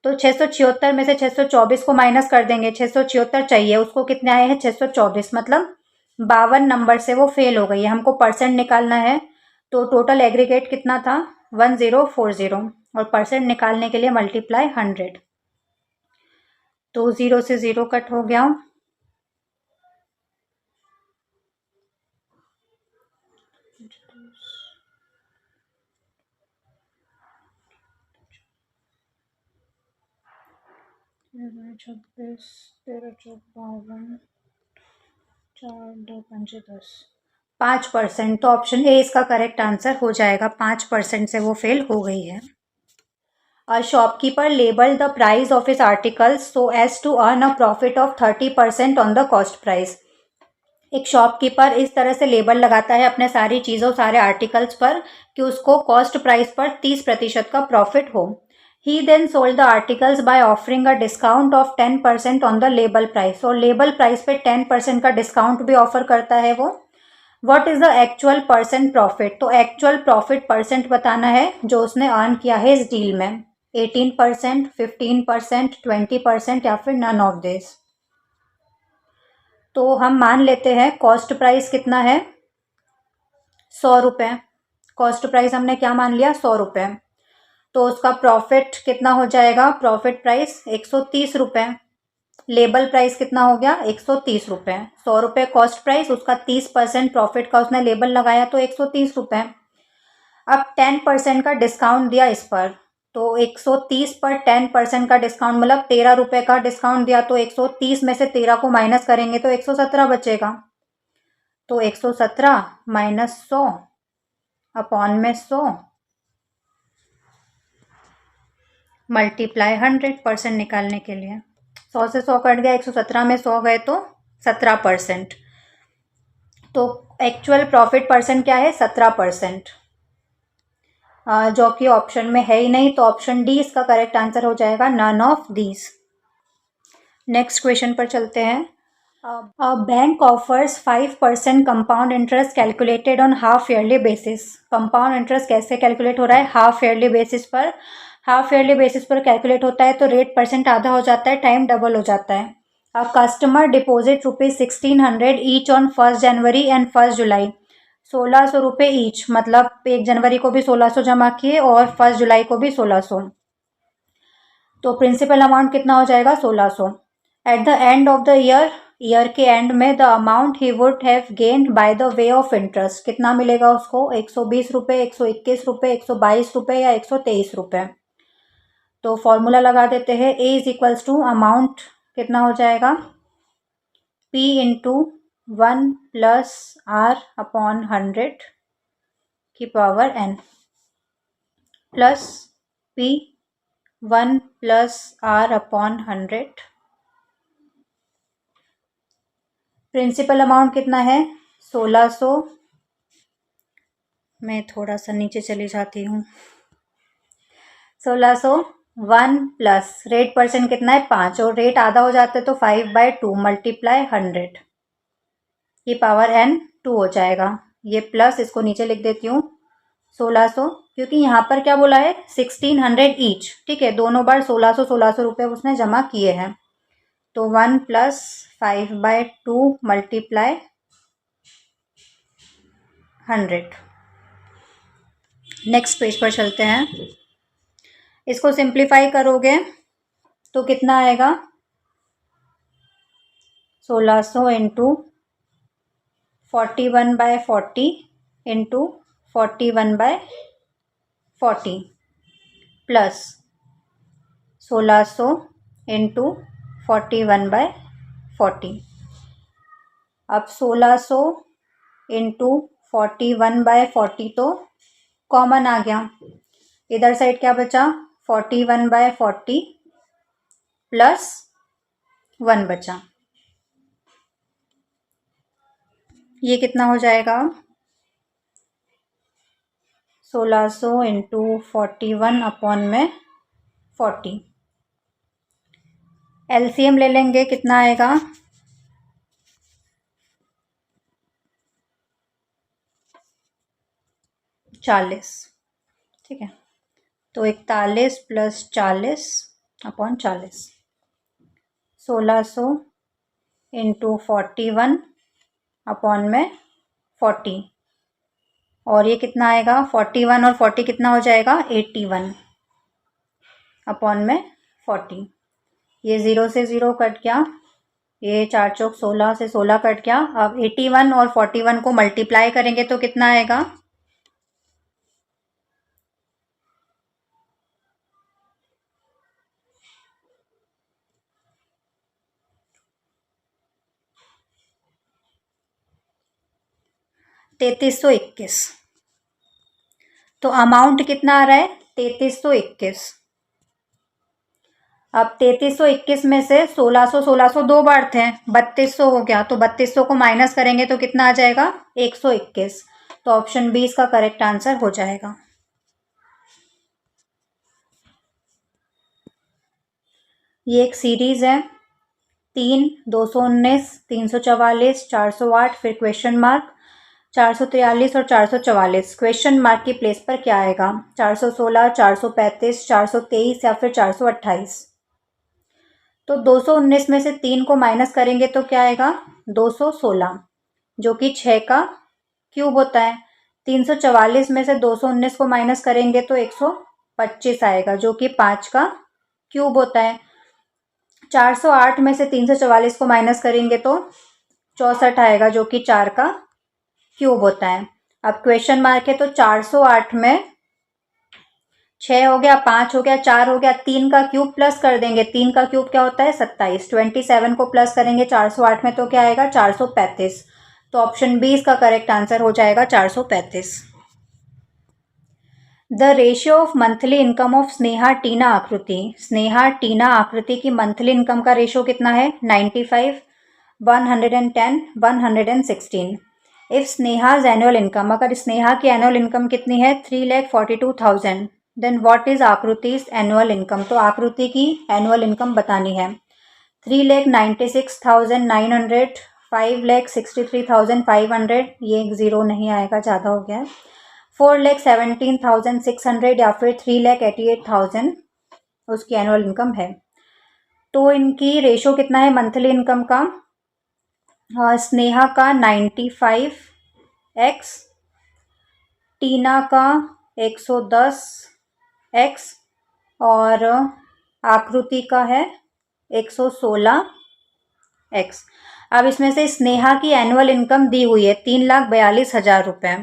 तो 676 में से 624 को माइनस कर देंगे। 676 चाहिए, उसको कितने आए हैं? 624, मतलब 52 नंबर से वो फेल हो गई है। हमको परसेंट निकालना है, तो टोटल एग्रीगेट कितना था? 1040, और परसेंट निकालने के लिए मल्टीप्लाई 100। तो 0 से 0 कट हो गया। छब्बीस, 13 चौक 52, 4 2 5 10, 5%। तो ऑप्शन ए इसका करेक्ट आंसर हो जाएगा। 5% से वो फेल हो गई है। A shopkeeper labeled the price of his articles so as to earn a profit of 30% on the cost price. एक शॉपकीपर इस तरह से लेबल लगाता है अपने सारी चीज़ों, सारे आर्टिकल्स पर, कि उसको कॉस्ट प्राइस पर 30% का प्रॉफिट हो। He then sold the articles by offering a discount of 10% on the label price. और लेबल प्राइस पे 10% का डिस्काउंट भी ऑफर करता है वो। What is the actual percent profit? तो एक्चुअल प्रॉफिट परसेंट बताना है जो उसने अर्न किया है इस डील में। 18%, 15%, 20% या फिर नन ऑफ दिस। तो हम मान लेते हैं कॉस्ट प्राइस कितना है? 100 रुपये। कॉस्ट प्राइस हमने क्या मान लिया? 100 रुपये। तो उसका प्रॉफिट कितना हो जाएगा? प्रॉफिट प्राइस 130 रुपये। लेबल प्राइस कितना हो गया? 130 रुपये। 100 रुपये कॉस्ट प्राइस, उसका 30% प्रॉफिट का उसने लेबल लगाया, तो 130 रुपये। अब 10% का डिस्काउंट दिया इस पर, तो 130 पर 10% का डिस्काउंट, मतलब 13 रुपये का डिस्काउंट दिया, तो 130 में से 13 को माइनस करेंगे तो 117 बचेगा। तो 117 माइनस 100 अपॉन में 100 मल्टीप्लाई 100% निकालने के लिए। 100 से 100 कट गया, 117 में 100 गए तो 17%। तो एक्चुअल प्रॉफिट परसेंट क्या है? 17%, जो कि ऑप्शन में है ही नहीं। तो ऑप्शन डी इसका करेक्ट आंसर हो जाएगा, none of these. Next question पर चलते हैं। Bank offers 5% compound interest calculated on half yearly basis. Compound interest कैसे कैलकुलेट हो रहा है? हाफ ईयरली बेसिस पर। हाफ ईयरली बेसिस पर कैलकुलेट होता है तो रेट परसेंट आधा हो जाता है, टाइम डबल हो जाता है। A customer deposit ₹1600 each on 1 January and 1 जुलाई। 1600 रुपये ईच, मतलब 1 जनवरी को भी 1600 जमा किए और 1 जुलाई को भी 1600। तो प्रिंसिपल अमाउंट कितना हो जाएगा? 1600। At the end of the year के एंड में the amount he would have gained by the way of interest कितना मिलेगा उसको? 120 रुपये, 121 रुपये, 122 रुपये या 123 रुपये। तो फॉर्मूला लगा देते हैं। A is equals to amount कितना हो जाएगा? P into 1 plus R upon 100 की power n, plus P 1 plus R upon 100 principal amount कितना है 1600, मैं थोड़ा सा नीचे चली जाती हूँ, 1600 1 प्लस रेट परसेंट कितना है 5, और रेट आधा हो जाता है तो 5/2 मल्टीप्लाई 100 की पावर n 2 हो जाएगा। ये प्लस इसको नीचे लिख देती हूँ 1600, क्योंकि यहाँ पर क्या बोला है 1600 ईच, ठीक है, दोनों बार 1600 रुपये उसने जमा किए हैं। तो 1 प्लस 5/2 मल्टीप्लाई 100। नेक्स्ट पेज पर चलते हैं। इसको सिंप्लीफाई करोगे तो कितना आएगा 1600 इंटू 41/40 इंटू 41/40 प्लस 1600 इंटू 41/40। अब 1600 इंटू 41/40 तो कॉमन आ गया, इधर साइड क्या बचा 41/40 प्लस 1 बचा, ये कितना हो जाएगा 1600 इंटू 41 अपॉन में 40। एलसीएम ले लेंगे, कितना आएगा 40, ठीक है, तो 41 प्लस 40 अपॉन 40, 1600 इंटू 41 अपॉन में 40, और ये कितना आएगा 41 और 40 कितना हो जाएगा 81 अपॉन में 40। ये 0 से 0 कट गया, ये 4 चौक 16 से 16 कट गया। अब 81 और 41 को मल्टीप्लाई करेंगे तो कितना आएगा 3321। तो अमाउंट कितना आ रहा है 3321। अब 3321 में से 1600 दो बार थे, 3200 हो गया, तो 3200 को माइनस करेंगे तो कितना आ जाएगा 121। तो ऑप्शन बी इसका करेक्ट आंसर हो जाएगा। ये एक सीरीज है 3, 219, 344, 408, फिर क्वेश्चन मार्क 443 और 444। क्वेश्चन मार्क की प्लेस पर क्या आएगा 416, 435, 423 या फिर 428। तो 219 में से 3 को माइनस करेंगे तो क्या आएगा 216, जो कि 6 का क्यूब होता है। 344 में से 219 को माइनस करेंगे तो 125 आएगा, जो कि 5 का क्यूब होता है। 408 में से 344 को माइनस करेंगे तो 64 आएगा, जो कि 4 का क्यूब होता है। अब क्वेश्चन मार्क है तो 408 में 6 हो गया, 5 हो गया, 4 हो गया, 3 का क्यूब प्लस कर देंगे, 3 का क्यूब क्या होता है 27, 27 को प्लस करेंगे 408 में तो क्या आएगा 435। तो ऑप्शन बी इसका करेक्ट आंसर हो जाएगा 435। The ratio of monthly income of Sneha Tina Aakriti. Sneha Tina आकृति की मंथली इनकम का रेशियो कितना है 95, 110, 116। इफ स्नेहाज एनुअल इनकम, अगर स्नेहा की एनुअल इनकम कितनी है 3,42,000, then what is Aakriti's annual income. तो आकृति की एनुअल इनकम बतानी है 3,96,900, 5,63,500, ये 0 नहीं आएगा, ज़्यादा हो गया है, 4,17,600 या फिर 3,88,000 उसकी एनुअल इनकम है। तो इनकी रेशो कितना है मंथली इनकम का, स्नेहा का 95x, टीना का 110x और आकृति का है 116x। अब इसमें से स्नेहा की एनुअल इनकम दी हुई है 3,42,000 रुपये।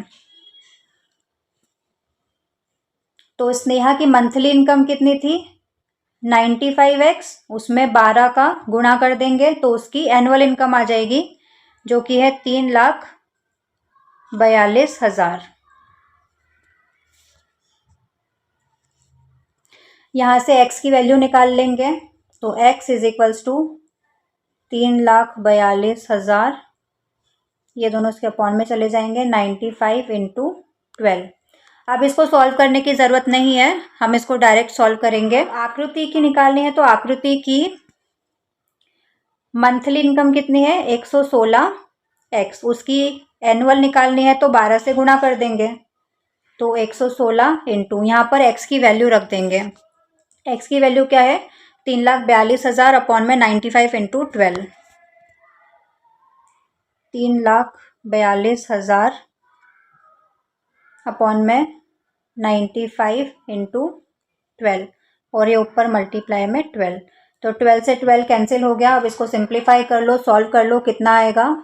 तो स्नेहा की मंथली इनकम कितनी थी 95x, उसमें 12 का गुणा कर देंगे तो उसकी एनुअल इनकम आ जाएगी, जो कि है 3,42,000। यहाँ से x की वैल्यू निकाल लेंगे तो x इज इक्वल्स टू 3,42,000 ये दोनों इसके अपॉन में चले जाएंगे, 95 इंटू 12। अब इसको सॉल्व करने की ज़रूरत नहीं है, हम इसको डायरेक्ट सॉल्व करेंगे। आकृति की निकालनी है तो आकृति की मंथली इनकम कितनी है, 116x। उसकी एनुअल निकालनी है तो 12 से गुणा कर देंगे, तो 116 इंटू यहाँ पर x की वैल्यू रख देंगे। x की वैल्यू क्या है, 3,42,000 अपॉन में 95 इंटू 12। 3,42,000 अपॉन में 95 इंटू 12 और ये ऊपर मल्टीप्लाई में 12। तो 12 से 12 कैंसिल हो गया। अब इसको सिंप्लीफाई कर लो, सॉल्व कर लो, कितना आएगा।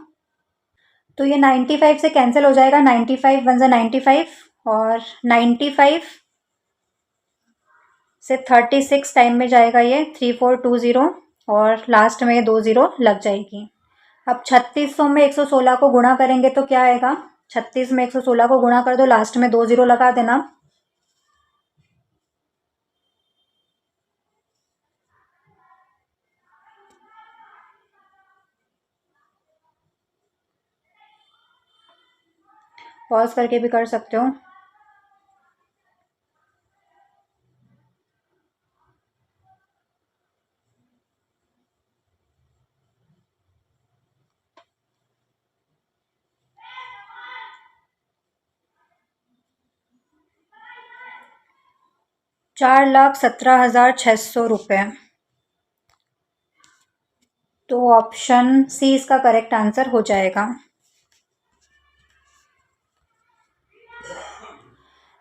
तो ये 95 से कैंसिल हो जाएगा, 95 वन ज़ा 95 और 95 से 36 टाइम में जाएगा ये 3420 और लास्ट में 20 लग जाएगी। अब 3600 में 116 को गुणा करेंगे तो क्या आएगा, 36 में 116 को गुणा कर दो, लास्ट में 20 लगा देना। पॉज करके भी कर सकते हो। ₹4,17,600। तो ऑप्शन सी इसका करेक्ट आंसर हो जाएगा।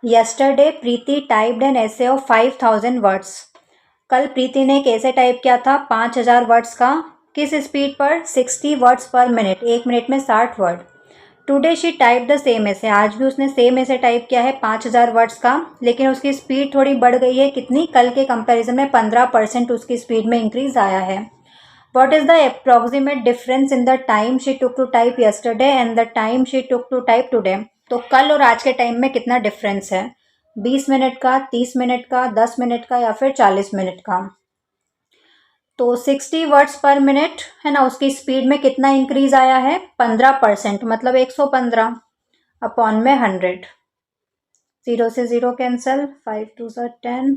Yesterday Preeti typed an essay of 5,000 words. कल प्रीति ने एक ऐसे टाइप किया था 5,000 वर्ड्स का। किस स्पीड पर, 60 वर्ड्स पर मिनट, 1 मिनट में 60 word. Today she type the same ऐसे, आज भी उसने सेम ऐसे टाइप किया है 5,000 वर्ड्स का, लेकिन उसकी स्पीड थोड़ी बढ़ गई है। कितनी, कल के कंपैरिजन में 15% उसकी स्पीड में इंक्रीज आया है। What is the approximate difference in the time she took to type yesterday and the time she took to type today? तो कल और आज के टाइम में कितना डिफरेंस है, 20 मिनट का, 30 मिनट का, 10 मिनट का या फिर 40 मिनट का। तो 60 वर्ड्स पर मिनट है ना, उसकी स्पीड में कितना इंक्रीज आया है, 15%, मतलब 115 अपॉन में 100। 0 से 0 कैंसिल, 5 2 ज़ा 10,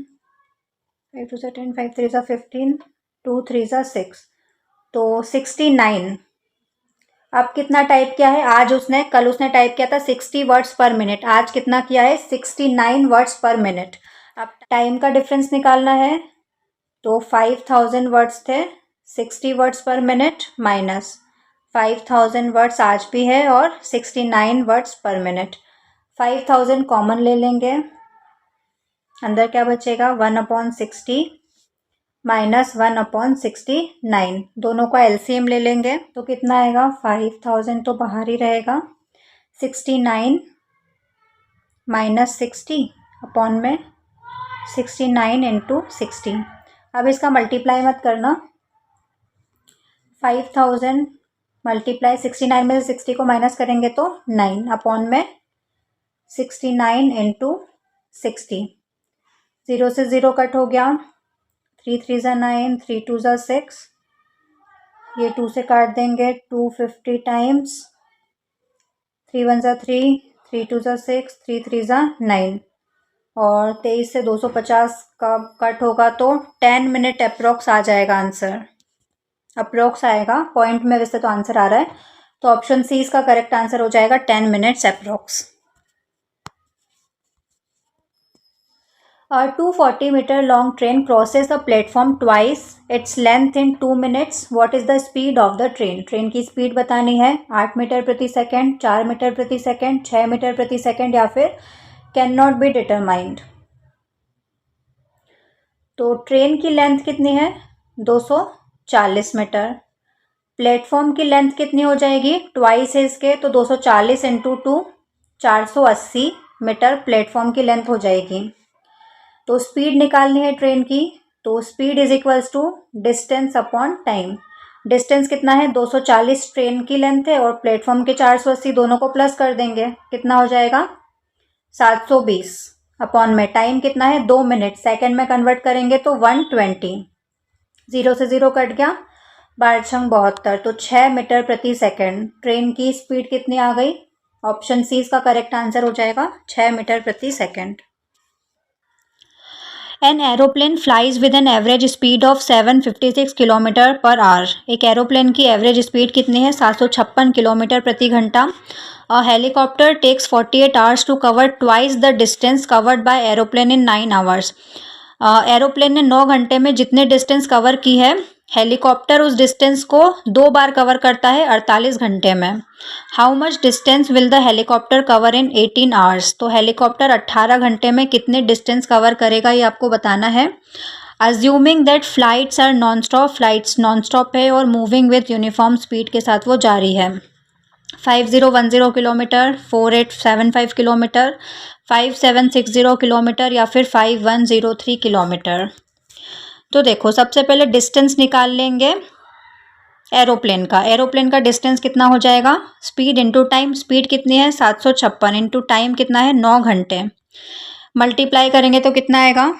5 2 ज़ा 10, 5 3 ज़ा 15, 2 3 ज़ा 6, तो 69। अब कितना टाइप किया है, आज उसने, कल उसने टाइप किया था 60 वर्ड्स पर मिनट, आज कितना किया है, 69 वर्ड्स पर मिनट। अब टाइम का डिफरेंस निकालना है, तो 5,000 वर्ड्स थे, 60 वर्ड्स पर मिनट माइनस 5,000 वर्ड्स आज भी है और 69 वर्ड्स पर मिनट। 5,000 कॉमन ले लेंगे, अंदर क्या बचेगा, 1/60 माइनस 1/69। दोनों का एलसीएम ले लेंगे तो कितना आएगा, 5,000 तो बाहर ही रहेगा, 69 माइनस 60 अपॉन में 69 इंटू 60। अब इसका मल्टीप्लाई मत करना, 5,000 मल्टीप्लाई 69 में से 60 को माइनस करेंगे तो 9 अपॉन में 69 इंटू 60। 0 से 0 कट हो गया, 3 3 ज़ा 9, 3 2 ज़ा 6, ये 2 से काट देंगे, 250 टाइम्स, 3 1 ज़ा 3, 3 2 ज़ा 6, 3 3 ज़ा 9 और 23 से 250 का कट होगा तो 10 मिनट अप्रोक्स आ जाएगा आंसर, अप्रोक्स आएगा, पॉइंट में वैसे तो आंसर आ रहा है। तो ऑप्शन सी इसका करेक्ट आंसर हो जाएगा, 10 minutes approx. A 240 meter long train crosses a platform twice its length in 2 minutes. What is the speed of the train? Train की स्पीड बतानी है, 8 मीटर प्रति सेकेंड, 4 मीटर प्रति सेकेंड, 6 मीटर प्रति सेकेंड या फिर कैन नॉट बी डिटरमाइंड। तो ट्रेन की लेंथ कितनी है, 240 मीटर। प्लेटफॉर्म की लेंथ कितनी हो जाएगी, ट्वाइस है इसके, तो 240 इंटू 2, 480 मीटर प्लेटफॉर्म की लेंथ हो जाएगी। तो स्पीड निकालनी है ट्रेन की, तो speed is equals to distance upon time. Distance कितना है, 240 ट्रेन की लेंथ है और प्लेटफॉर्म के 480, दोनों को प्लस कर देंगे, कितना हो जाएगा, 720 अपॉन में टाइम कितना है, 2 मिनट, सेकेंड में कन्वर्ट करेंगे तो 120। 0 से 0 कट गया, बारछंग 72, तो 6 मीटर प्रति सेकंड। ट्रेन की स्पीड कितनी आ गई? ऑप्शन सी इसका करेक्ट आंसर हो जाएगा, 6 मीटर प्रति second. An aeroplane flies with an average speed of 756 kilometre per hour. एक एरोप्लेन की एवरेज स्पीड कितनी है? 756 किलोमीटर प्रति घंटा। A helicopter takes 48 hours to cover twice the distance covered by aeroplane in 9 hours. Aeroplane ने 9 घंटे में जितने डिस्टेंस कवर की है, हेलीकॉप्टर उस डिस्टेंस को 2 बार कवर करता है 48 घंटे में। How much distance will the helicopter cover in 18 hours. तो हेलीकॉप्टर 18 घंटे में कितने डिस्टेंस कवर करेगा, ये आपको बताना है। Assuming that flights are non stop, flights non stop है और मूविंग विथ यूनिफॉर्म स्पीड के साथ वो जारी है। 5010 किलोमीटर, 4875 किलोमीटर, 5760 किलोमीटर या फिर 5103 किलोमीटर। तो देखो, सबसे पहले डिस्टेंस निकाल लेंगे एरोप्लेन का। एरोप्लेन का डिस्टेंस कितना हो जाएगा? Speed into time. स्पीड कितनी है? 756 इंटू टाइम कितना है? 9 घंटे। मल्टीप्लाई करेंगे तो कितना आएगा?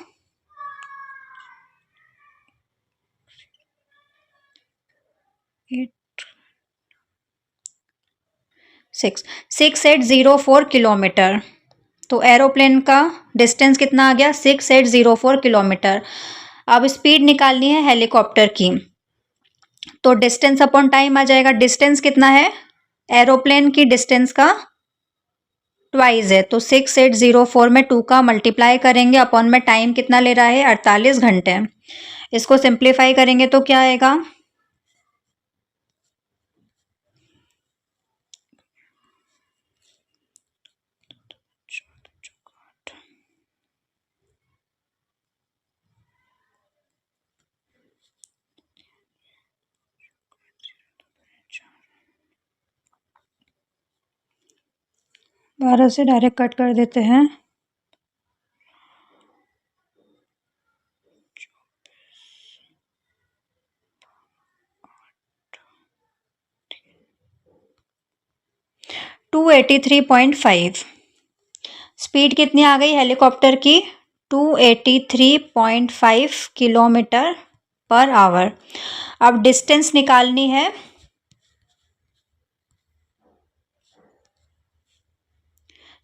6804 किलोमीटर। तो एरोप्लेन का डिस्टेंस कितना आ गया? 6804 किलोमीटर। अब स्पीड निकालनी है हेलीकॉप्टर की, तो डिस्टेंस अपॉन टाइम आ जाएगा। डिस्टेंस कितना है? एरोप्लेन की डिस्टेंस का ट्वाइस है, तो 6804 में 2 का मल्टीप्लाई करेंगे, अपॉन में टाइम कितना ले रहा है? 48 घंटे। इसको सिंप्लीफाई करेंगे तो क्या आएगा? बारह से डायरेक्ट कट कर देते हैं। 283.5। स्पीड कितनी आ गई हेलीकॉप्टर की? 283.5 किलोमीटर पर आवर। अब डिस्टेंस निकालनी है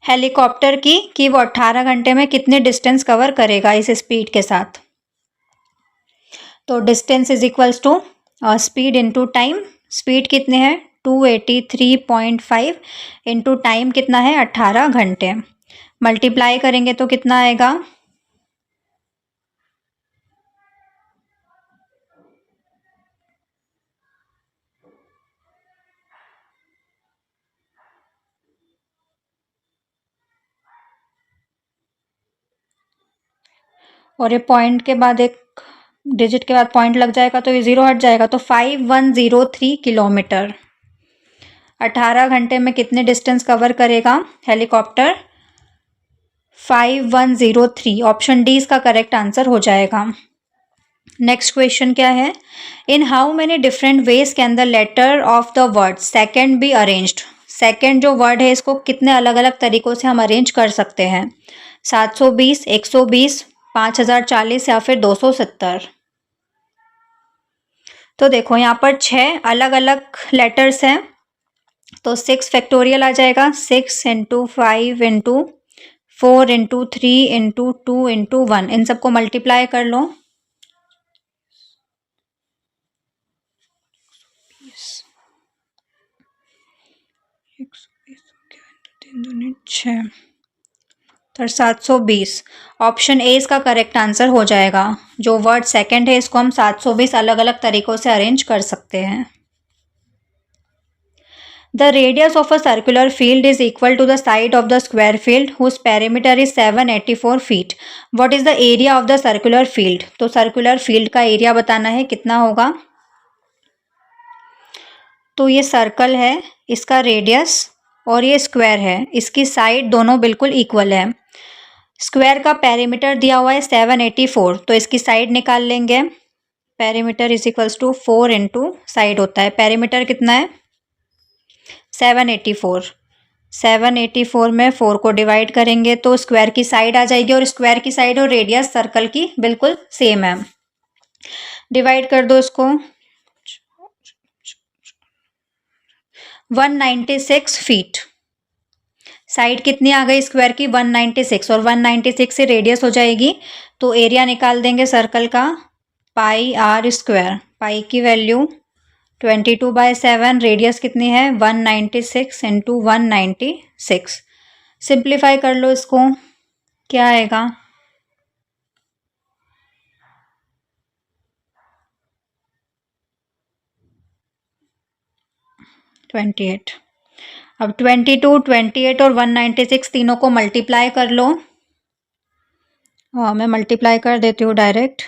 हेलीकॉप्टर की कि वो 18 घंटे में कितने डिस्टेंस कवर करेगा इस स्पीड के साथ। तो distance is equals to speed into time. Speed कितने है? 283.5 इंटू टाइम कितना है? 18 घंटे। मल्टीप्लाई करेंगे तो कितना आएगा? और ये पॉइंट के बाद एक डिजिट के बाद पॉइंट लग जाएगा तो ये 0 हट जाएगा, तो 5103 किलोमीटर। 18 घंटे में कितने डिस्टेंस कवर करेगा हेलीकॉप्टर? 5103। ऑप्शन डी इसका करेक्ट आंसर हो जाएगा। नेक्स्ट क्वेश्चन क्या है? In how many different ways can the letter of the word second be arranged. Second जो वर्ड है इसको कितने अलग अलग तरीकों से हम अरेंज कर सकते हैं? 720, 120, 5040 या फिर 270। तो देखो यहाँ पर 6 अलग अलग लेटर्स हैं, तो 6 फैक्टोरियल आ जाएगा। 6 into 5 into 4 into 3 into 2 into 1, इन सबको मल्टीप्लाई कर लो। 6 तो 720। ऑप्शन ए इसका करेक्ट आंसर हो जाएगा। जो वर्ड सेकंड है इसको हम 720 अलग अलग तरीकों से अरेंज कर सकते हैं। The radius of a circular field is equal to the side of the square field whose perimeter is 784 feet. What is the area of the circular field? तो circular field का एरिया बताना है कितना होगा। तो ये सर्कल है, इसका रेडियस और ये स्क्वायर है, इसकी साइड दोनों बिल्कुल इक्वल है। स्क्वायर का पेरीमीटर दिया हुआ है 784, तो इसकी साइड निकाल लेंगे। पेरीमीटर इज इक्वल्स टू 4 इंटू साइड होता है। पेरीमीटर कितना है? 784। 784 में 4 को डिवाइड करेंगे तो स्क्वायर की साइड आ जाएगी, और स्क्वायर की साइड और रेडियस सर्कल की बिल्कुल सेम है। डिवाइड कर दो इसको। 196 फीट। साइड कितनी आ गई स्क्वायर की? 196, और 196 से रेडियस हो जाएगी, तो एरिया निकाल देंगे सर्कल का, पाई आर स्क्वायर। पाई की वैल्यू 22/7, रेडियस कितनी है? 196 इंटू 196। सिंप्लीफाई कर लो इसको, क्या आएगा? 28। अब 22, 28 और 196 तीनों को मल्टीप्लाई कर लो। मैं मल्टीप्लाई कर देती हूँ डायरेक्ट।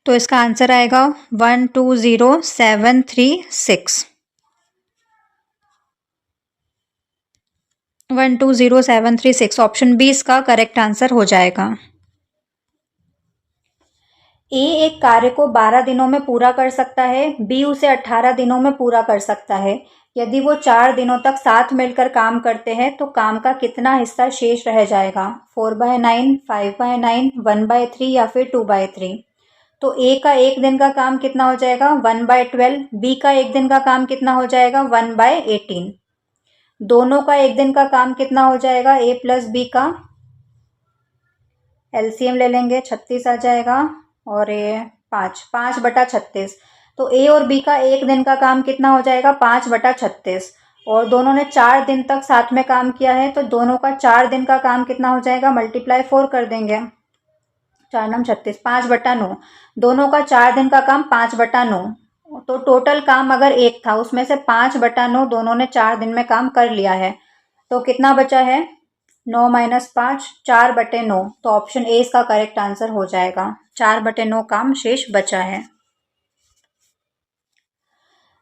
तो इसका आंसर आएगा 120,736। 120,736 ऑप्शन बी इसका करेक्ट आंसर हो जाएगा। ए एक कार्य को 12 दिनों में पूरा कर सकता है, बी उसे 18 दिनों में पूरा कर सकता है। यदि वो 4 दिनों तक साथ मिलकर काम करते हैं तो काम का कितना हिस्सा शेष रह जाएगा? 4/9, 5/9, 1/3 या फिर 2/3। तो ए का एक दिन का काम कितना हो जाएगा? 1/12। बी का एक दिन का काम कितना हो जाएगा? 1/18। दोनों का एक दिन का काम कितना हो जाएगा? ए प्लस बी का एलसीएम ले लेंगे, 36 आ जाएगा, और ये 5/36। तो ए और बी का एक दिन का काम कितना हो जाएगा? 5/36। और दोनों ने 4 दिन तक साथ में काम किया है, तो दोनों का 4 दिन का काम कितना हो जाएगा? मल्टीप्लाई 4 कर देंगे, 4×9 = 36, 5/9। दोनों का 4 दिन का काम 5/9। तो टोटल काम अगर एक था, उसमें से 5/9 दोनों ने 4 दिन में काम कर लिया है, तो कितना बचा है? 9 - 5, 4/9। तो ऑप्शन ए इसका करेक्ट आंसर हो जाएगा। 4/9 काम शेष बचा है।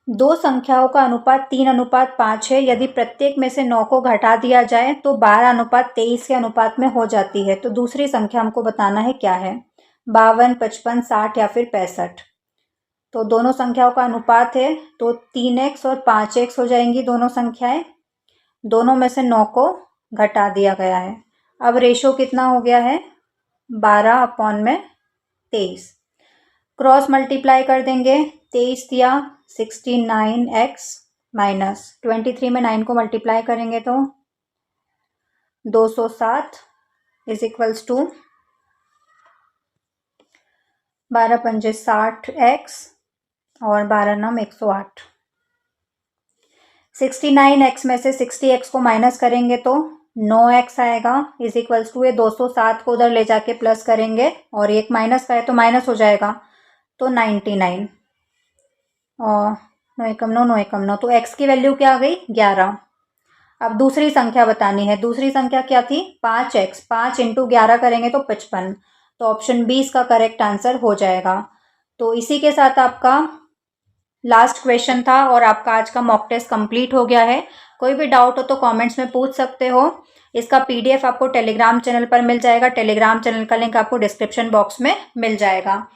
दो संख्याओं का अनुपात 3:5 है। यदि प्रत्येक में से 9 को घटा दिया जाए तो 12:23 के अनुपात में हो जाती है। तो दूसरी संख्या हमको बताना है क्या है? 52, 55, 60 या फिर 65। तो दोनों संख्याओं का अनुपात है, तो 3x और 5x हो जाएंगी दोनों संख्याएं। दोनों में से 9 को घटा दिया गया है। अब रेशो कितना हो गया है? 12/23। क्रॉस मल्टीप्लाई कर देंगे, 23 दिया 69x माइनस 23 में 9 को मल्टीप्लाई करेंगे तो 207 इज इक्वल्स टू 12×5 60x और 12×9 108। 69x में से 60x को माइनस करेंगे तो 9x आएगा, इज इक्वल्स टू ये 207 को उधर ले जाके प्लस करेंगे, और एक माइनस का है तो माइनस हो जाएगा, तो 99। और 9 एकम 9, 9 एकम 9, तो x की वैल्यू क्या आ गई? 11। अब दूसरी संख्या बतानी है। दूसरी संख्या क्या थी? 5x। 5 × 11 करेंगे तो 55। तो ऑप्शन बी इसका करेक्ट आंसर हो जाएगा। तो इसी के साथ आपका लास्ट क्वेश्चन था और आपका आज का मॉक टेस्ट कंप्लीट हो गया है। कोई भी डाउट हो तो कमेंट्स में पूछ सकते हो। इसका पीडीएफ आपको टेलीग्राम चैनल पर मिल जाएगा। टेलीग्राम चैनल का लिंक आपको डिस्क्रिप्शन बॉक्स में मिल जाएगा।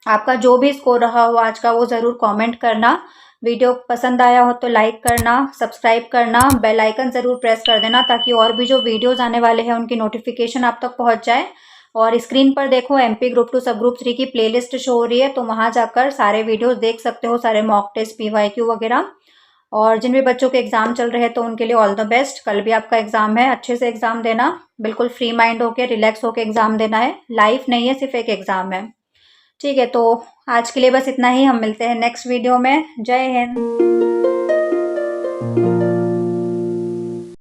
आपका जो भी स्कोर रहा हो आज का वो ज़रूर कमेंट करना। वीडियो पसंद आया हो तो लाइक करना, सब्सक्राइब करना, बेल आइकन ज़रूर प्रेस कर देना, ताकि और भी जो वीडियोज़ आने वाले हैं उनकी नोटिफिकेशन आप तक पहुंच जाए। और स्क्रीन पर देखो एमपी ग्रुप 2 सब ग्रुप 3 की प्लेलिस्ट शो हो रही है, तो वहाँ जाकर सारे वीडियोज़ देख सकते हो, सारे मॉक टेस्ट, पीवाईक्यू वगैरह। और जिन भी बच्चों के एग्ज़ाम चल रहे हैं तो उनके लिए ऑल द बेस्ट। कल भी आपका एग्ज़ाम है, अच्छे से एग्ज़ाम देना, बिल्कुल फ्री माइंड होकर रिलैक्स होकर एग्ज़ाम देना है। लाइफ नहीं है, सिर्फ एक एग्ज़ाम है। ठीक है, तो आज के लिए बस इतना ही। हम मिलते हैं नेक्स्ट वीडियो में। जय हिंद।